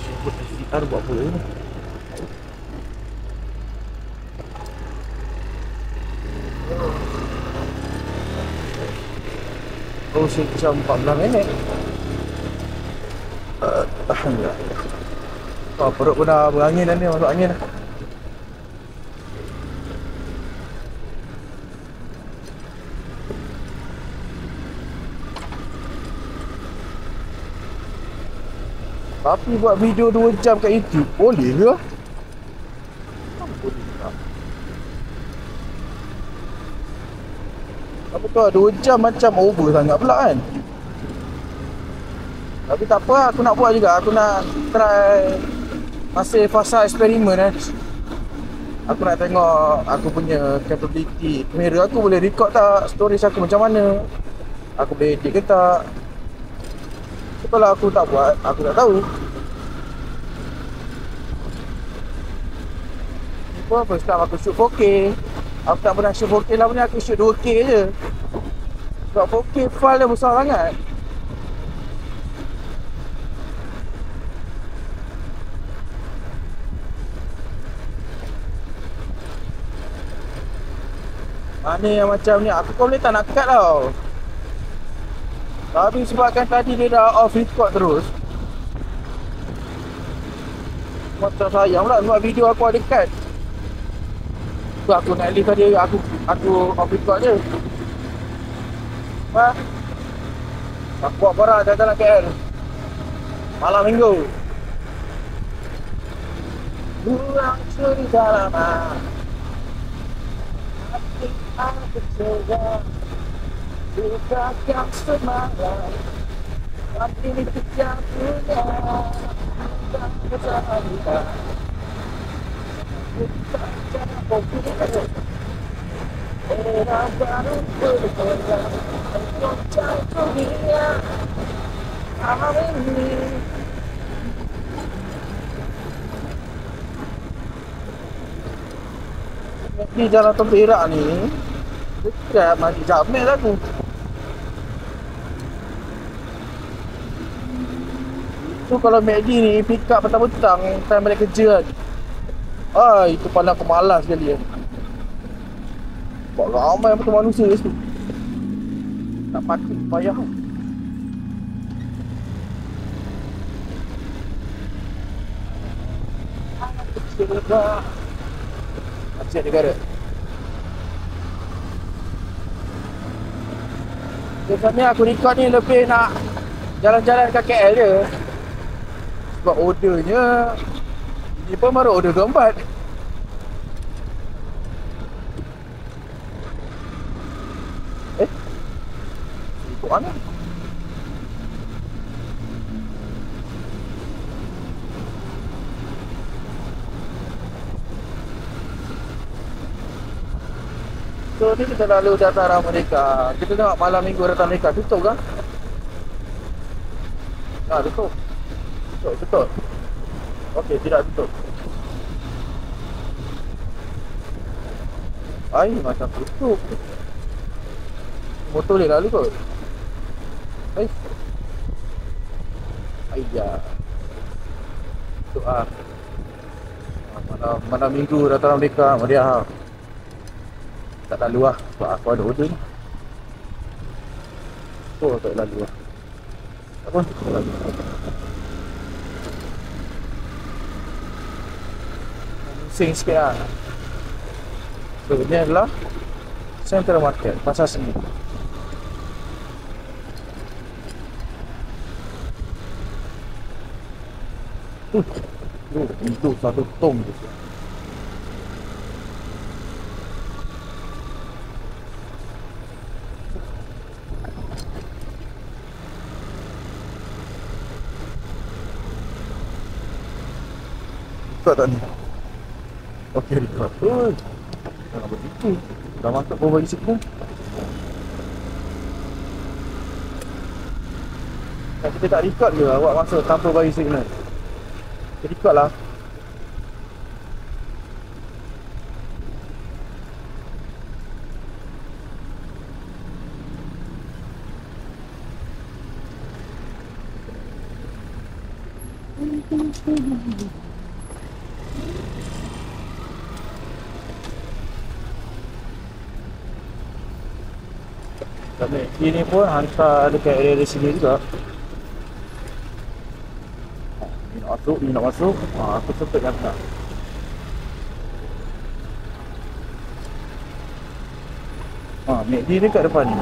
A: Sebut SDR buat apa ni? Oh, sejam 14 minit. Alhamdulillah. Oh, perut pun dah berangin dah ni, masuk angin dah. Tapi buat video 2 jam kat YouTube, boleh ke? Apa tu 2 jam macam over sangat pula kan. Tapi tak apa, aku nak buat juga. Aku nak try masih fasa eksperimen kan. Aku nak tengok aku punya capability kamera aku boleh record tak storage aku macam mana. Aku boleh edit ke tak. Kalau aku tak buat, aku tak tahu. Apa sekarang aku shoot 4K. Aku tak pernah shoot 4K lah punya, aku shoot 2K je. Sebab 4K file dia besar sangat. Mana yang macam ni, aku kau boleh tak nak cut tau. Tapi sebabkan tadi dia dah off record terus, macam sayang pula sebab video aku ada cut. Tu aku nak leave tadi, aku off record je. Ha? Aku buat korang datang KL malam minggu. Buang cerita lama, hati aku coba lupakan semalam, tapi ini tidak punya dan kesalahan. Kita jangan fokus. Era baru berpegang untuk jatuh dunia hari ini. Di jalan Temperak ni dekat Masjid Jamil lah tu. Tu kalau MACD ni pick up petang-petang time balik kerja kan. Itu pandang aku malas sekali kan. Sebab ramai betul manusia kat situ. Tak patut payah. Asyik negara. Biasanya aku record ni lebih nak jalan-jalan kat KL je. Sebab ordernya ini pun baru order keempat. Ikut mana? So ni kita lalu dataran Merdeka. Kita tengok malam minggu dataran Merdeka tutup kan? Tutup. Tutup. Okey, tidak tutup. Macam tutup. Motor boleh lalu kot. Tutup lah. Malam minggu dataran Merdeka Meriah. Tak lalu lah sebab aku ada order ni. Tak lalu lah. Tak pun tak lalu. Pusing sikit lah. So ni adalah Central Market, Pasar Seni. Itu satu tong tu. Record tak ni? Okey, record. Jangan begitu. Dah masuk pun bagi signal. Kita tak record ke awak masuk tanpa bagi signal? Kita record lah. Ini pun hantar dekat area sini juga. Ni nak masuk. Aku sempat hantar. MACD dekat depan ni.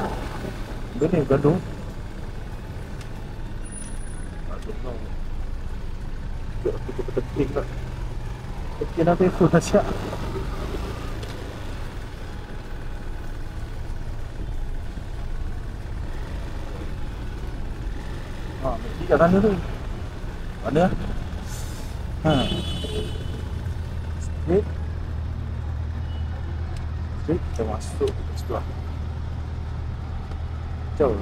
A: Benih gaduh. Aku terpetik tak. Tekin lah telefon dah siap. MACD kat sana tu. Mana? Straight. Kita masuk ke situ lah. Jauh.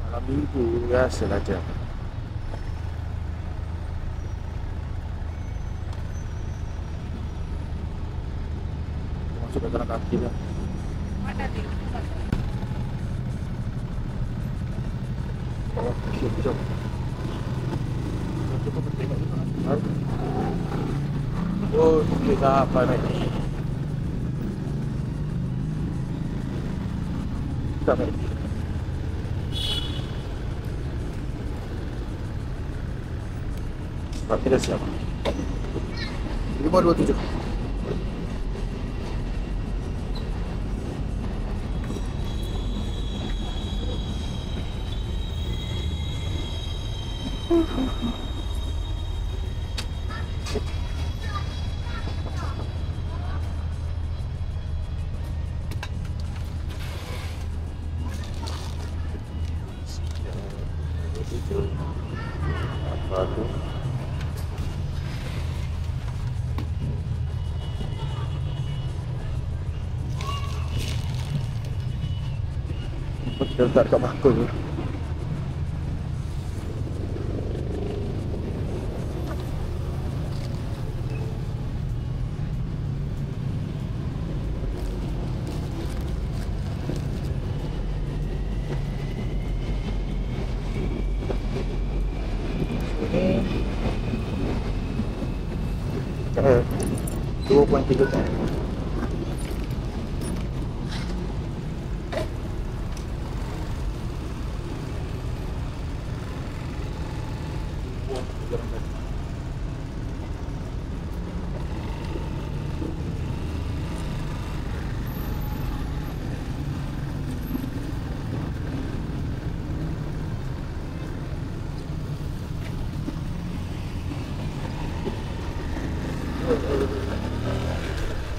A: Malam minggu biasalah jam. Masuk ke jalan kaki dah. Okey, jom. Kita pun tengok juga. Oh, okey, sampai ni. Sampai. Sebab kita siap. 527. Apa tu? Kita letak dekat bakul tu. Ini 2.3 ton.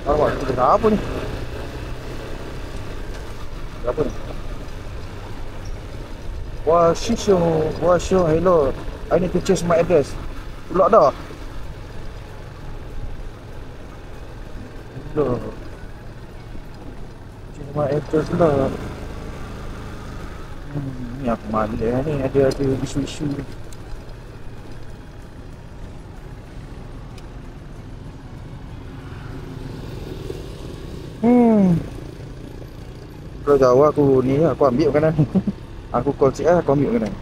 A: Awak tu apa ni? Apa ni? Wah, hello. I need to change my address. Pulak dah. Hello. Change my address lah. Ni apa malah ni, ada isu-isu. Kalau jauh aku ni aku ambil makanan. Aku call CR, aku ambil makanan.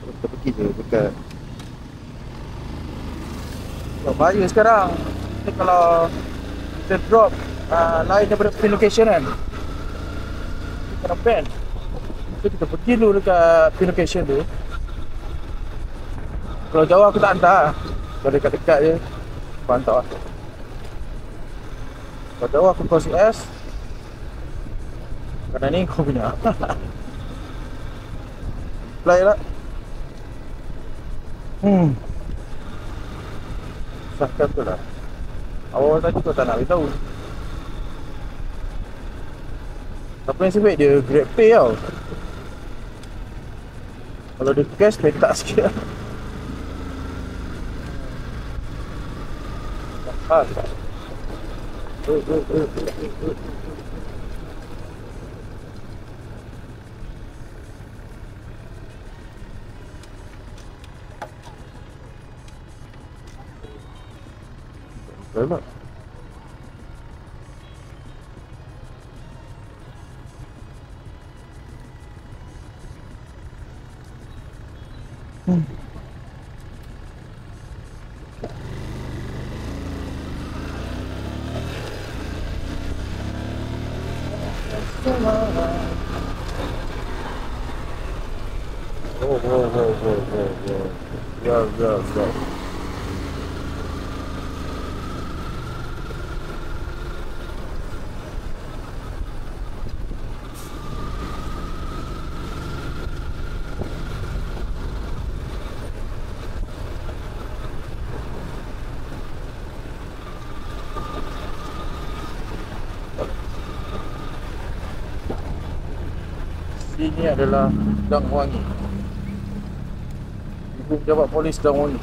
A: Kita pergi je dekat bahaya sekarang. Kita kalau kita drop lain daripada pin location kan, kita kena ban. So kita pergi dulu dekat pin location tu. Kalau jauh aku tak hantar. Kalau dekat-dekat je aku hantar lah. Kalau jauh aku call CS. Kerana ni kau punya. Play lah. Susahkan tu lah. Awal tadi kau tak nak beritahu. Tapi yang sebaik dia GrabPay tau. Kalau dia cash, letak sikit lah. Tak. Selamat. Whoa. Ini adalah Dang Wangi. Ibu pejabat polis Dang Wangi.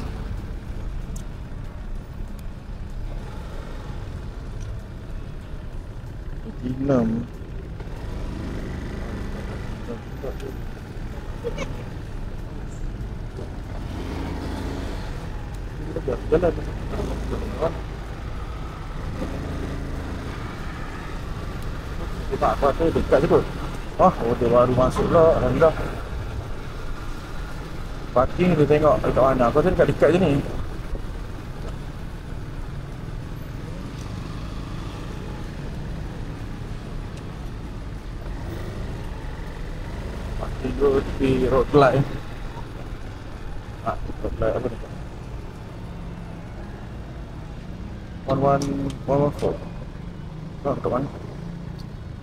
A: Dinam. Jalan. Tengok aku tu dekat je kot. Oh, order baru masuk pula. Alhamdulillah. Parking tu tengok dekat mana. Aku rasa dekat-dekat je ni. Parking tu tepi road light. Road light apa ni? 114. Oh, dekat mana?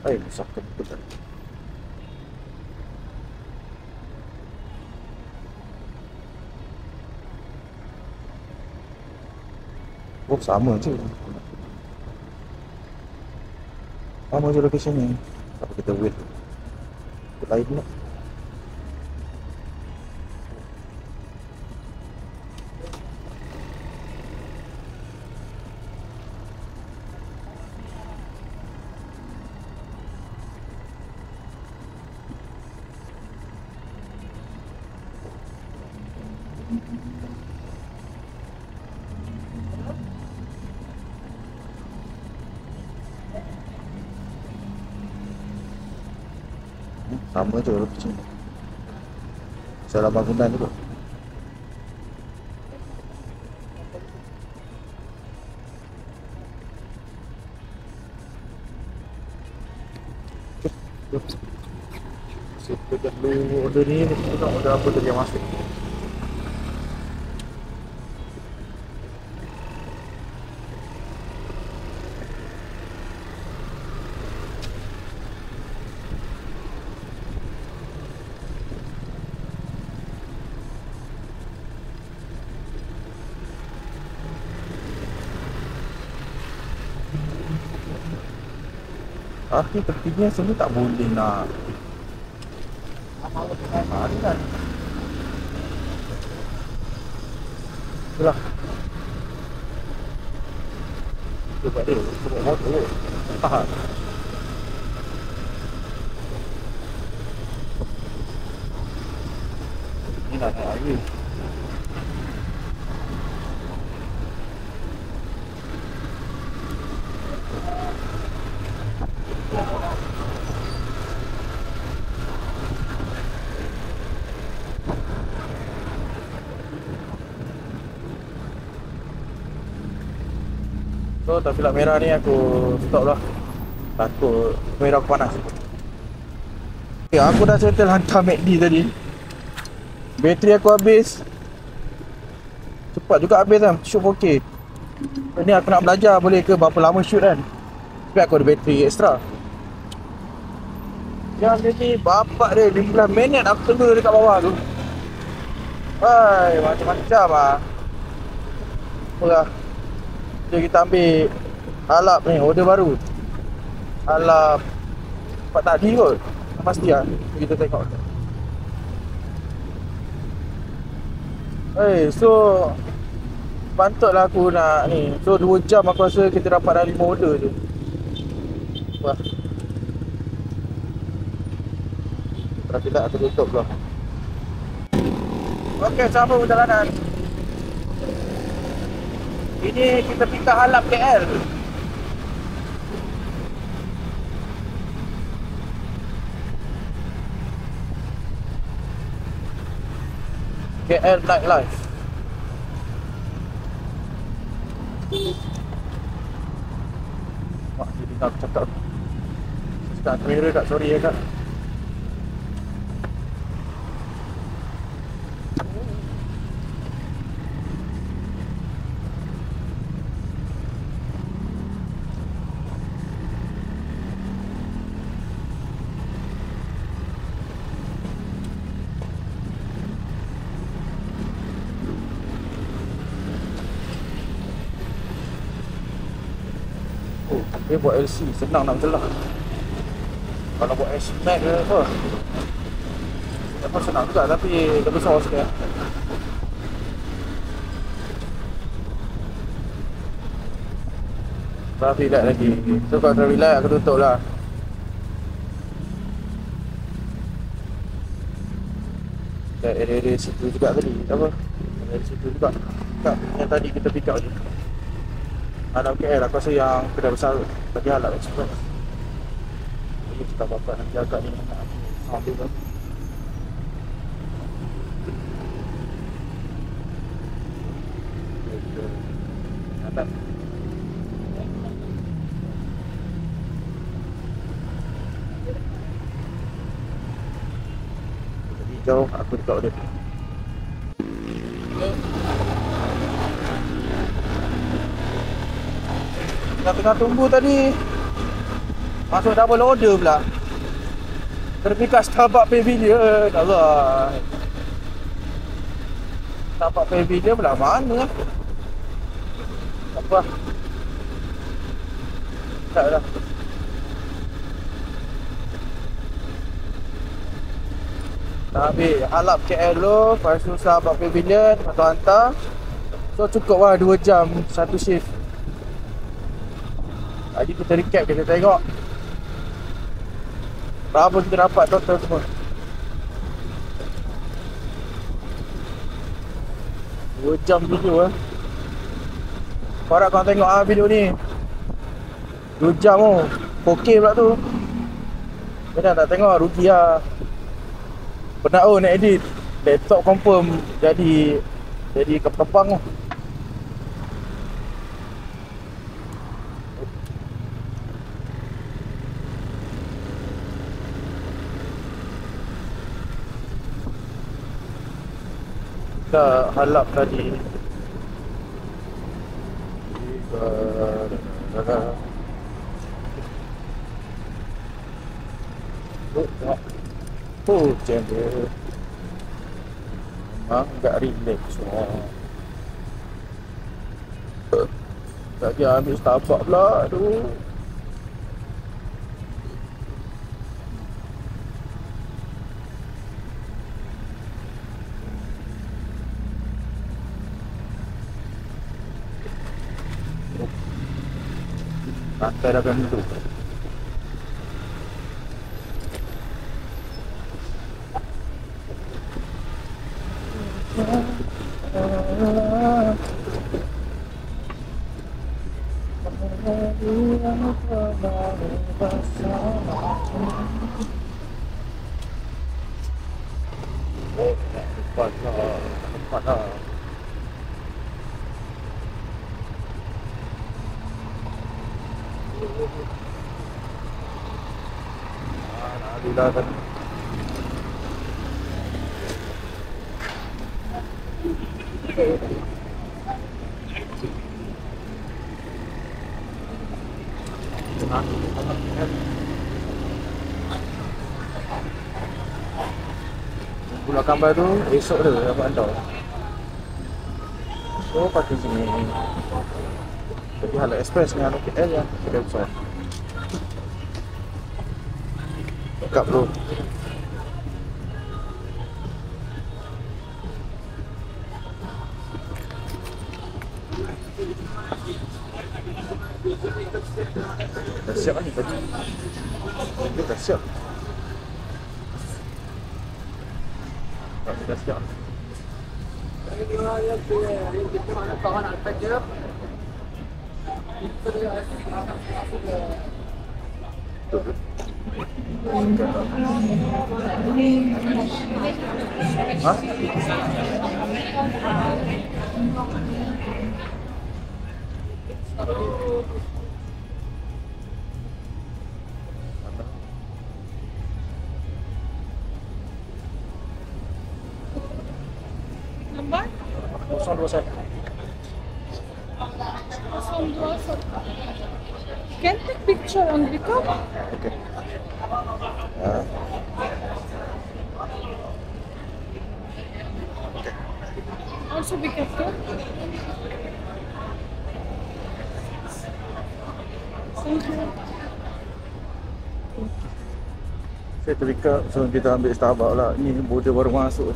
A: Susah ke betul. Oh, sama je. Sama je location ni. Tak apa kita wait. Kita lain pula. Sama je location. Salah bangunan tu kot. Kita dulu order ni, kita tengok order apa tadi yang masuk. Ni tertibnya sebenarnya tak boleh nak. Ni kan. Itulah. Cuba dia, cuba motor. Tahan. Ni nak naik lagi. So, tapi lampu merah ni aku stop lah. Takut merah aku panas. Okay, aku dah settle hantar MACD tadi. Bateri aku habis. Cepat juga habis kan, shoot 4K. Ni aku nak belajar boleh ke berapa lama shoot kan. Tapi aku ada bateri extra. Yang ni bapak dia 15 minit aku tunggu dekat bawah tu. Hai, macam-macam lah. Murah. Jadi kita ambil alap ni, order baru. Alap 4 tadi kot. Pasti lah. Kita tengok. So patutlah aku nak ni. So 2 jam aku rasa kita dapat dah 5 order je. Wah. Tapi tak aku tutup lah. Okey, sama perjalanan. Ini kita pick up Halap KL. KL Nightlife. Wah, jadi nak cakap. Start kamera tak, sorry ya kak. Dia buat LC, senang nak belah. Kalau buat S-Max ke apa, apa senang juga tapi dah besar sikit. Traffic light lagi. So kalau traffic light aku tutup lah. Area-area situ juga tadi, apa? Area situ juga. Tak, yang tadi kita pick up je. Halap KL aku rasa yang kedai besar bagi Halap Express. Kita bapak nanti agak ni nak ambil kan. Nampak. Jadi jauh aku dekat dia. Tengah tunggu tadi masuk double order pula. Pergi kat Starbucks Pavilion. Allah. Starbucks Pavilion pula mana? Tak apa. Tak dah. Dah ambil halap KL dulu, lepas tu Starbucks Pavilion, hantar. So cukup lah 2 jam satu shift. Tadi kita recap, kita tengok berapa kita dapat total semua. 2 jam video Korang korang tengok video ni 2 jam 4K pula tu. Kena tak tengok rugi lah. Penat nak edit. Laptop confirm jadi kepang Kita halap tadi. Hujan dia. Memang tak relax semua. Tadi ambil Starbucks pula. Aduh. Rantai dah akan duduk. Cepat lah. Alhamdulillah kan. Pulau Kambar tu esok tu dapat hantar. So pakai sini. Jadi Halal Express dengan KL yang kita besar. Dekat bro. Dah siap ni tadi. Dia dah siap. Dah siap. Hah?
E: Number?
A: 021.
E: Can take picture on the cup?
A: Okay.
E: Also be careful. Thank you.
A: Saya terikat, so kita ambil Starbucks lah. Ni border baru masuk.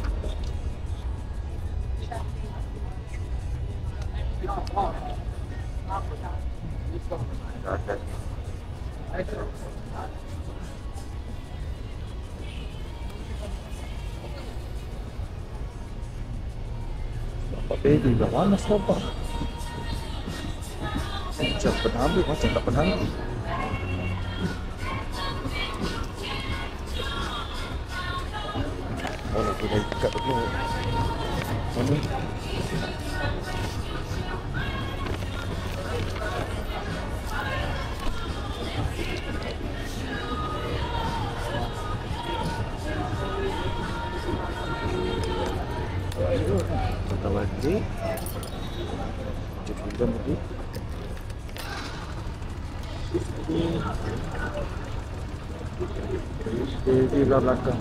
A: Baby dah mana Starbucks? Macam pernah ambil, macam tak pernah ambil. Oh, aku dah ikat dulu. Mana? Kita balik. Cukup jam tadi. Di belakang.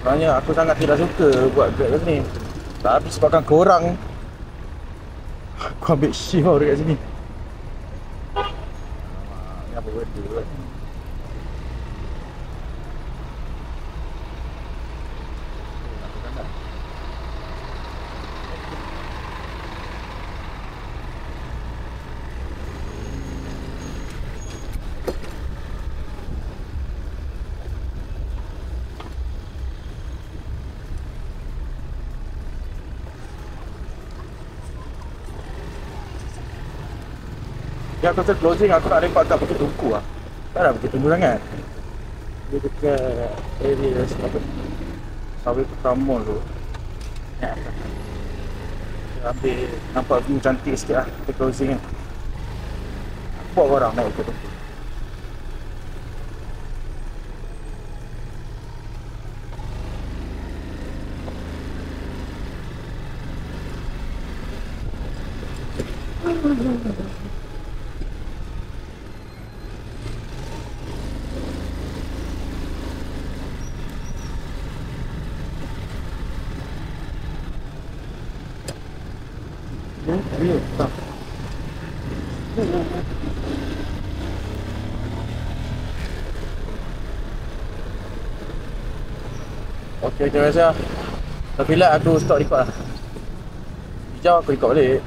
A: Sebenarnya aku sangat tidak suka buat grab kat sini. Tapi sebabkan korang, aku ambil shift baru kat sini. Ni apa benda kan? Dia aku rasa closing aku nak lepak kat Bukit Tungku lah. Tak ada Bukit Tungku sangat. Dia dekat area apa? Sawit Pertama tu. Ya. Dia ambil nampak view cantik sikit lah. Kita closing kan. Buat orang naik Bukit Tungku. Tak. Okey, terima kasih. Tapi lah aku stop record lah. Hijau aku record balik.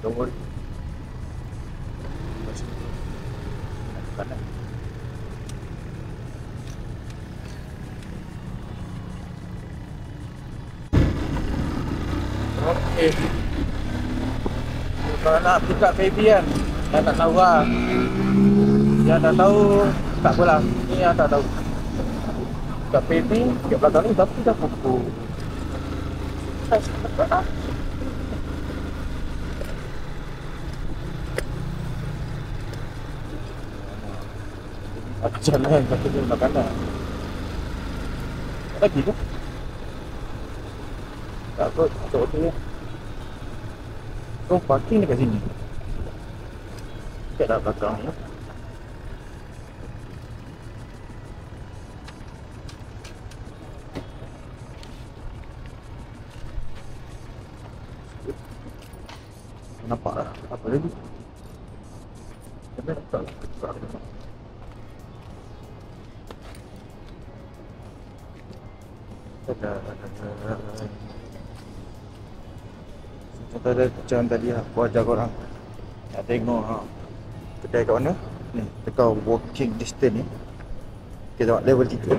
A: Don't worry. Okey. Kalau nak buka baby kan, yang tak tahu lah. Yang tak tahu, tak apalah. Ni yang tak tahu. Buka baby, kat belakang ni tapi dah pukul. Saya cakap lah. Aku jalan, tapi dia nak kanan. Lagi tu? Tak kot, cok tu ya. Oh, parking dekat sini. Dekat dah belakang ni. Nampak lah. Apa lagi? Kita tak tak. Kita ada macam tadi lah, aku ajar korang nak tengok kedai kat mana. Ni, dekat walking distance ni. Kita tengok level 3.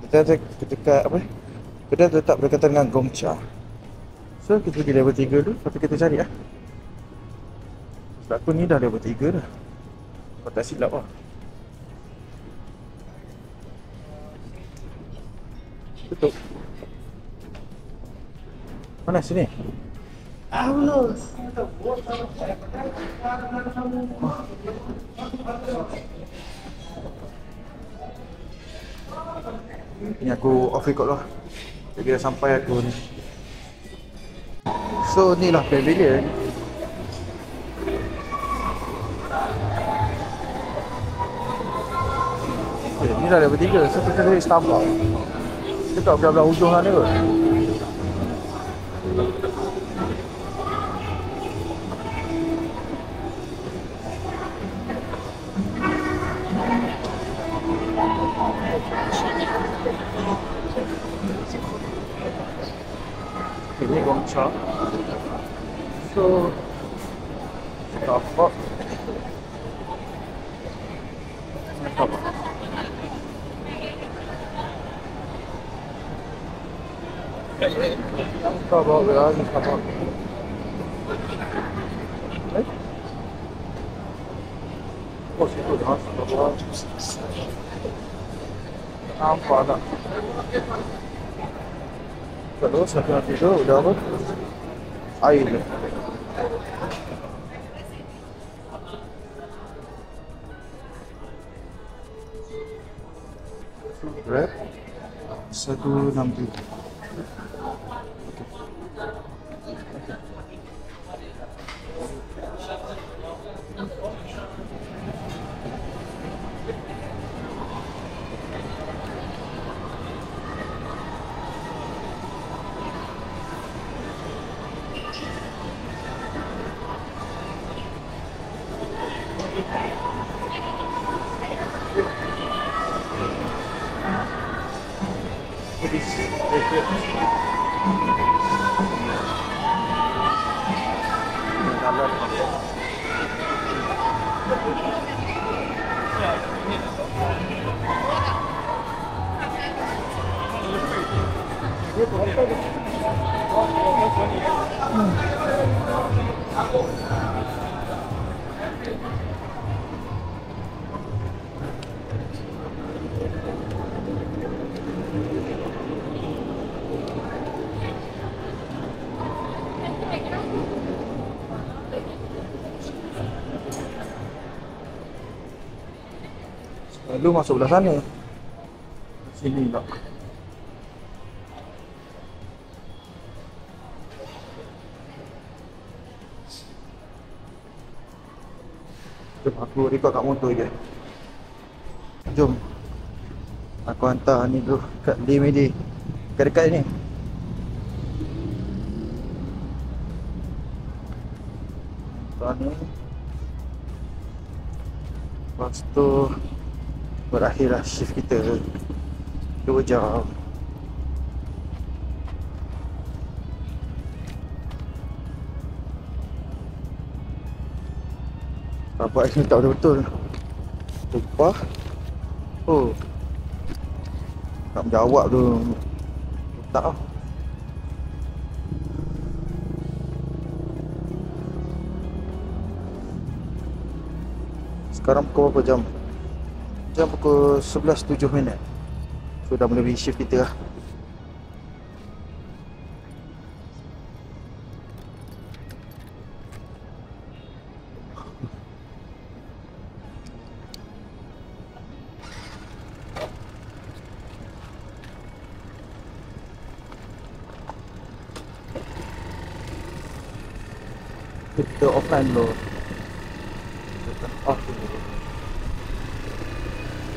A: Kita ada dekat apa? Kedai tu letak berdekatan dengan Gongcha. So kita pergi level 3 dulu, lepas tu kita cari lah. Sebab aku ni dah level 3 dah. Kau tak silap lah. Tutup. Mana sini? Ni aku off record lah. Jadi dah sampai aku ni. So ni lah pavilion. Okay, ni dah level 3. So kita cari Starbucks. Dekat belah-belah hujung sana kot. Ini Gongcha. So Starbucks Kau bawa dia lagi sama. Oh, situ dah. Nampak tak? Terus hati-hati tu udah apa? Air. Grab 163. Lalu masuk belah sana. Sini tak. Jom aku record kat motor je. Jom. Aku hantar ni dulu kat Limedi. Dekat-dekat ni. Hantar ni. Lepas tu berakhirlah shift kita 2 jam. Nampak ni tak betul-betul. Lupa. Oh. Nak menjawab tu tak lah. Sekarang pukul berapa jam? Jam pukul 11.07. So dah melebihi shift kita lah. Kita offline dulu. Kita off dulu.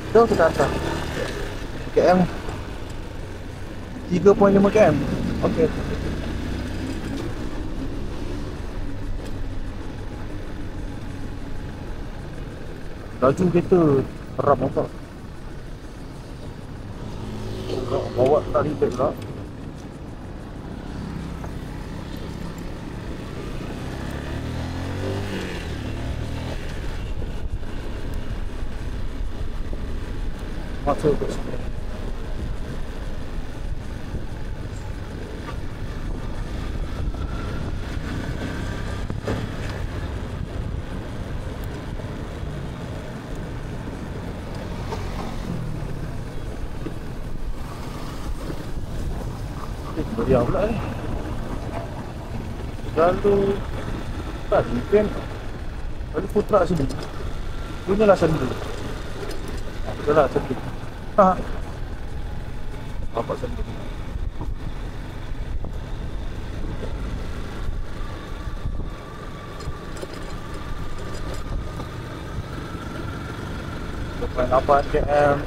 A: Jom kita atas KM 3.5 km. Okey. Laju kereta ram apa? Bawa tak ribet pula. Masuk ke sini. Meriah pula ni. Lalu tadi kan lalu putra sini. Punyalah sendiri. Itulah sendiri. Ha. Apa sendiri? Lepas 8 km.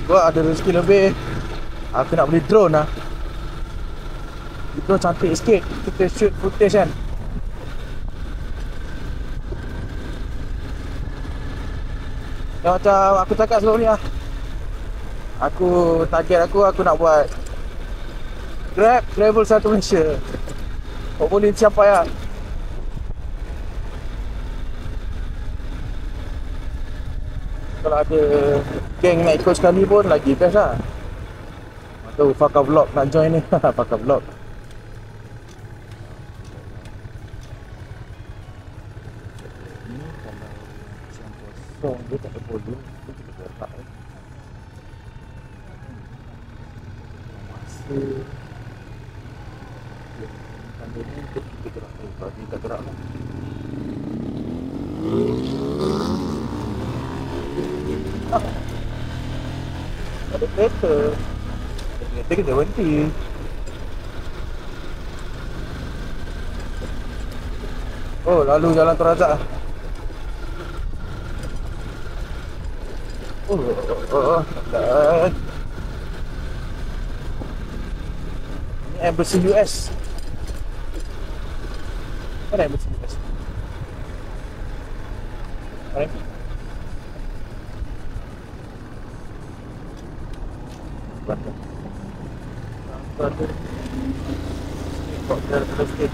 A: Gua ada rezeki lebih. Aku nak beli drone lah. Drone cantik sikit. Kita shoot footage kan. Macam aku cakap sebelum ni lah. Aku target aku nak buat Grab level 1 Malaysia. Kau boleh capai lah. Kalau ada geng nak ikut sekali pun lagi best lah. Tahu Fakar Vlog nak join ni. Fakar Vlog. Ni kalau siang kosong dia tak ada volume, dia kita letak ni. Masa tanda ni kita gerak tu. Kalau dia tak gerak lah. Ada kereta. Kereta kita berhenti. Oh, lalu jalan Terazak. Dan ini Embassy US. Mana Embassy US? Mana? Belakang. Ada kok dari sikit.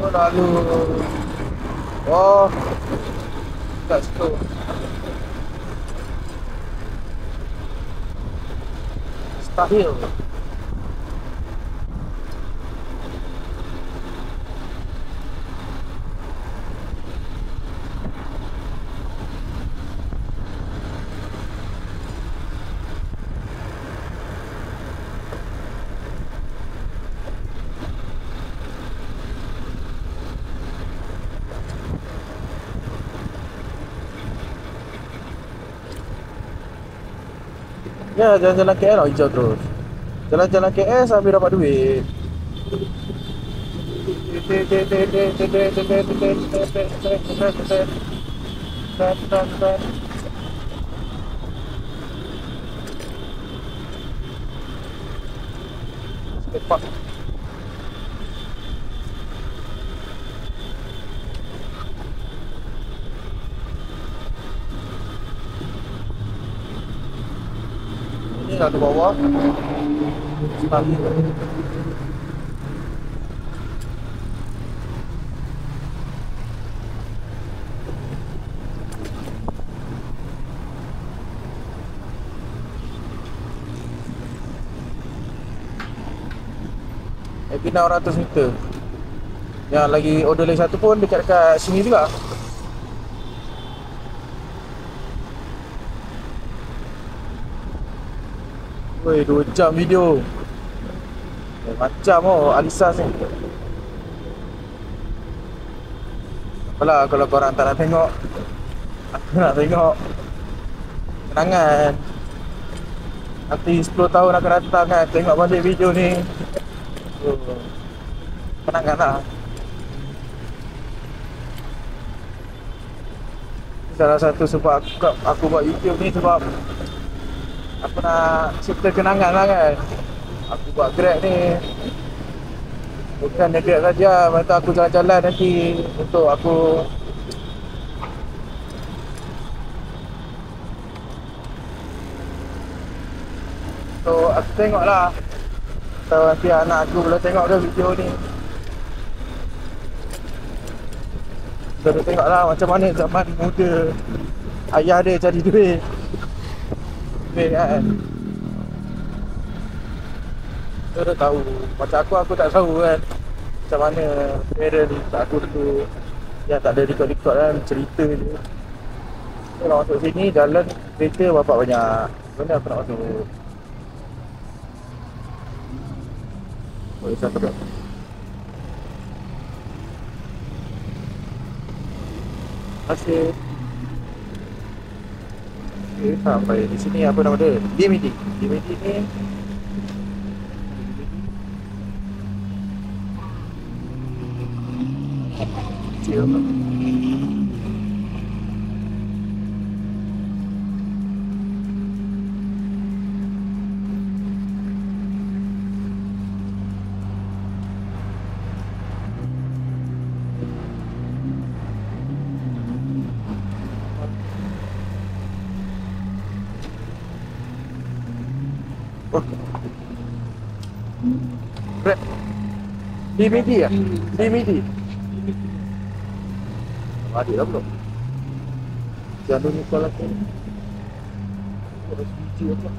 A: Lalu oh kat situ Stahil. Ya, jalan-jalan KL hijau terus. Jalan-jalan KL sambil dapat duit. Cepat. Ini ada bawah. Stahil. Epina 100 meter. Yang lagi order lagi satu pun dekat sini juga. Woi, 2 jam video. Macam Alisa ni. Apalah kalau korang tak nak tengok, aku nak tengok kenangan. Nanti 10 tahun akan datang kan, tengok balik video ni. Kenangan lah. Salah satu sebab aku buat YouTube ni sebab aku nak cipta kenangan lah kan. Aku buat Grab ni bukan dia Grab saja, masa aku jalan-jalan nanti untuk aku tengok lah. Atau nanti anak aku boleh tengok ke video ni. Kita boleh tengok lah macam mana zaman muda ayah dia cari duit. Duit kan. Kita dah tahu. Macam aku tak tahu kan macam mana parent aku tu yang tak ada record-record kan, cerita je. Kalau masuk sini jalan kereta bapak banyak. Mana aku nak masuk. Oh, satu tak? Terima kasih. Okay, sampai di sini apa nama dia? DMD. DMD ni kecil tak? Oh. Grab. DMD ya? DMD. Ada lah belum? Jangan ni kalau tu. Ada biji apa?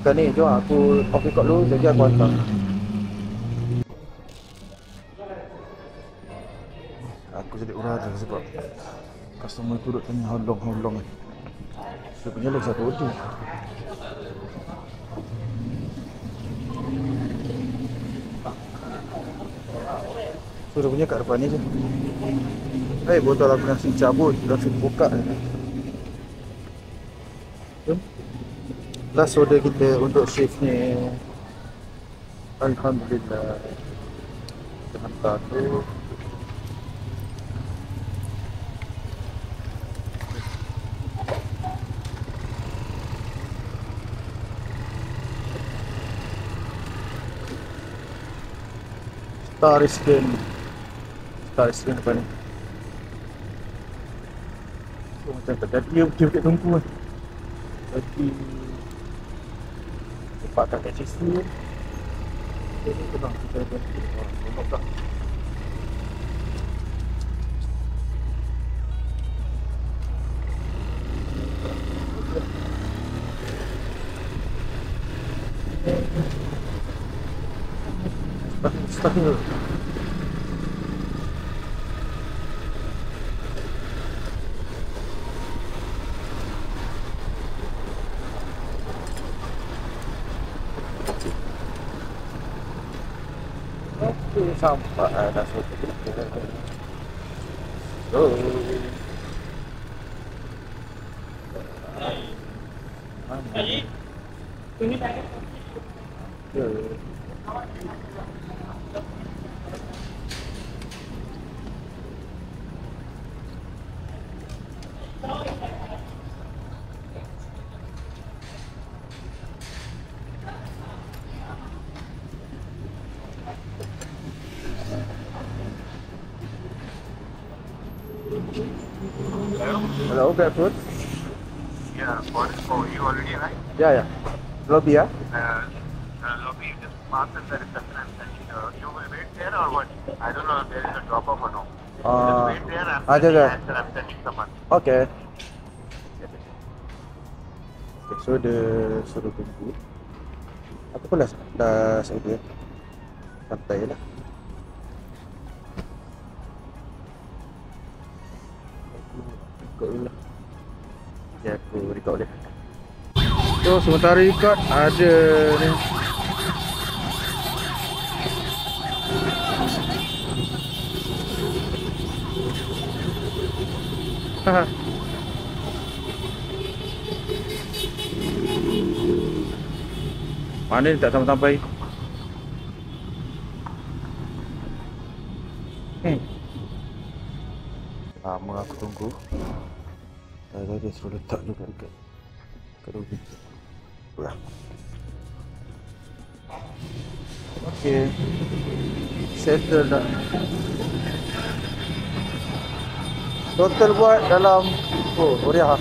A: Bukan ni, jom aku off record dulu, jadi aku hantar. Aku jadi urara sebab customer tu duduk tanya how long kan. Dia punya lagi satu order. So dia punya kat depan ni je. Botol aku nasi cabut, dah fit buka. Jom. Last order kita untuk shift ni. Alhamdulillah. Kita hantar tu. Star Skin depan ni. So macam tak jadi dia betul-betul tunggu kan. Jadi cepatkan kat sisi. Jadi tenang kita berhenti. Tengok tak. Start dulu. Okay, sampai dah sampai. So, hello, Grabfood.
B: Yeah, what is for you already, right?
A: Ya. Lobby ya.
B: Lobby, you just pass in the reception and then you will wait there or what? I don't know if there is a drop off or no. Just wait there and
A: ada.
B: I'm sending someone.
A: Okay. Okay, so dia suruh tunggu. Aku pun dah order. Santai lah. Record dulu lah. Okay, aku record dia. So, sementara record ada ni. Haha. Mana ni tak sampai-sampai. Lama aku tunggu. Dah dia suruh letak juga dekat lobby. Okay. Settle dah. Total buat dalam Oriah.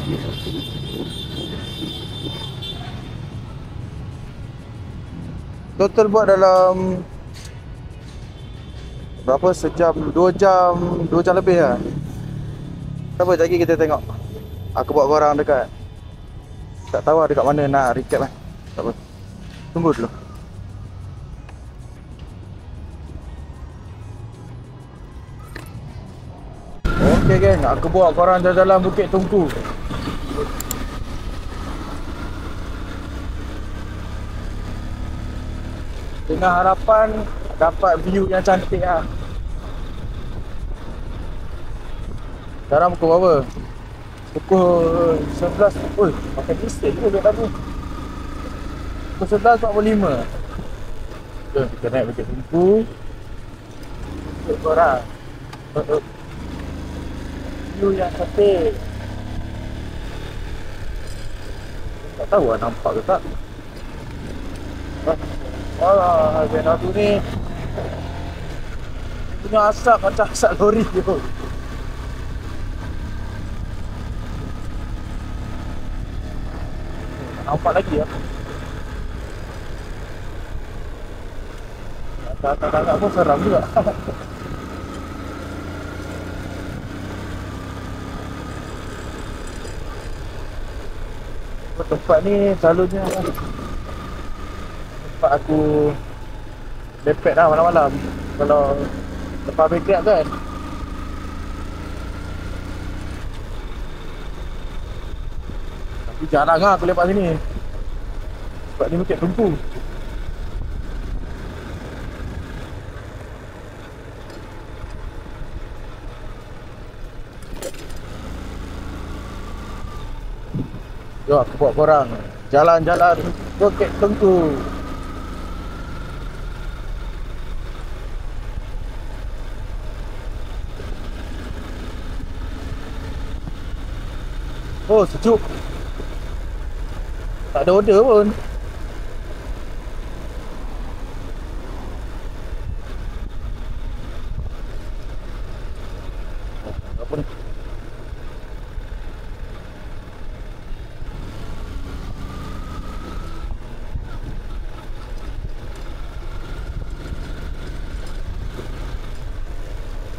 A: Total buat dalam berapa, sejam, 2 jam lebih lah. Tak apa, lagi kita tengok. Aku bawa korang dekat, tak tahu lah dekat mana nak recap lah. Tak apa, tunggu dulu. Okay geng, aku bawa korang jalan-jalan Bukit Tungku. Dengan harapan dapat view yang cantik lah. Sekarang pukul berapa? Pukul 11. Oi, pakai diesel ke kat tadi? Pukul 11.45. Jom kita naik Bukit Tungku. Ikut korang. View yang cantik. Tak tahu lah nampak ke tak. Alah, Gen aku ni punya asap macam asap lori tu. Nampak lagi lah. Tak pun seram juga. Tempat ni selalunya tempat aku lepek lah malam-malam kalau lepas break kan. Tapi jarang lah aku lepak sini. Sebab ni Bukit Tungku. Jom aku bawa korang jalan-jalan Bukit Tungku. Oh, sejuk. Tak ada order pun. Apa ni?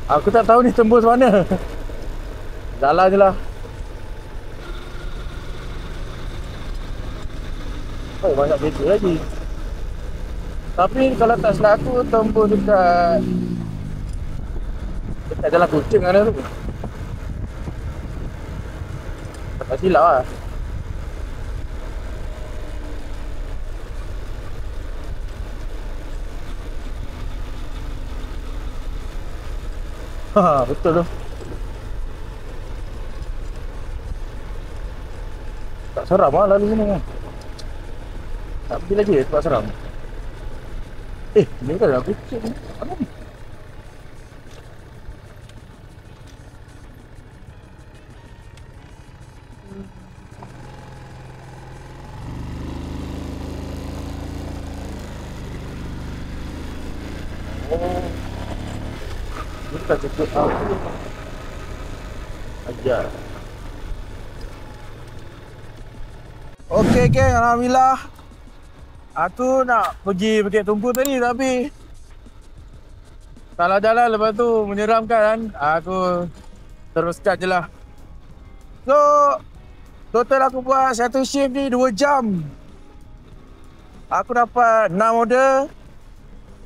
A: Aku tak tahu ni tembus mana. Jalan je lah. Oh, banyak kereta lagi. Tapi kalau tak silap aku tembus dekat Jalan Kucing mana tu. Tak silap lah. Ha, betul tu. Tak seram lah lalu sini kan. Tak pergi lagi sebab seram. Ni kan aku cek ni. Apa ni? Oh. Ni tak cukup aku. Ajar. Okey geng, alhamdulillah. Aku nak pergi Bukit Tungku tadi tapi salah jalan, lepas tu menyeramkan kan. Aku teruskan je lah. So total aku buat satu shift ni 2 jam. Aku dapat 6 order,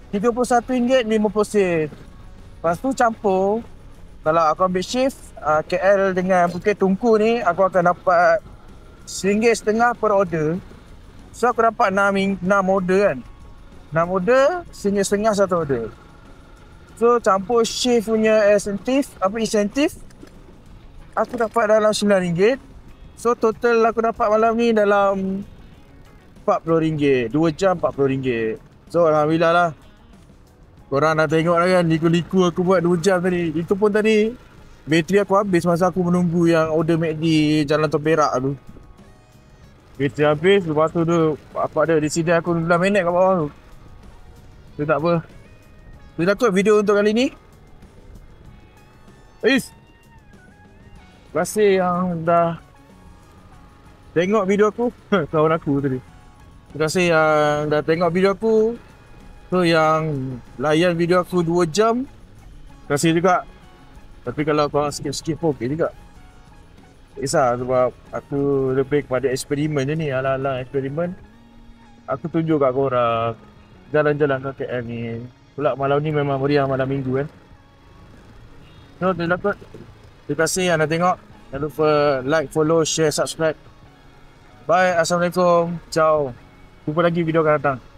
A: RM31.50. Lepas tu campur, kalau aku ambil shift KL dengan Bukit Tungku ni, aku akan dapat RM1.50 per order. So aku dapat 6 order kan. 6 order, RM1.50 satu order. So campur shift punya insentif, aku dapat dalam RM9. So total aku dapat malam ni dalam RM40. 2 jam RM40. So alhamdulillah lah. Korang dah tengok lah kan, liku-liku aku buat 2 jam tadi. Itu pun tadi bateri aku habis masa aku menunggu yang order McD Jalan Tol Perak tu. Bateri habis, lepas tu apa ada di sini aku 12 minit kat bawah tu. Tu tak apa. Tu dah kot video untuk kali ni. Terima kasih yang dah tengok video aku. Kawan aku tadi. Terima kasih yang dah tengok video aku. So yang layan video aku 2 jam, Terima kasih juga. Tapi kalau korang skip-skip pun okey juga. Tak kisah sebab aku lebih kepada eksperimen je ni. Ala-ala eksperimen. Aku tunjuk kat korang jalan-jalan ke KL ni. Pula malam ni memang meriah malam minggu kan. So, terima kasih yang dah tengok. Jangan lupa like, follow, share, subscribe. Bye. Assalamualaikum. Ciao. Jumpa lagi video akan datang.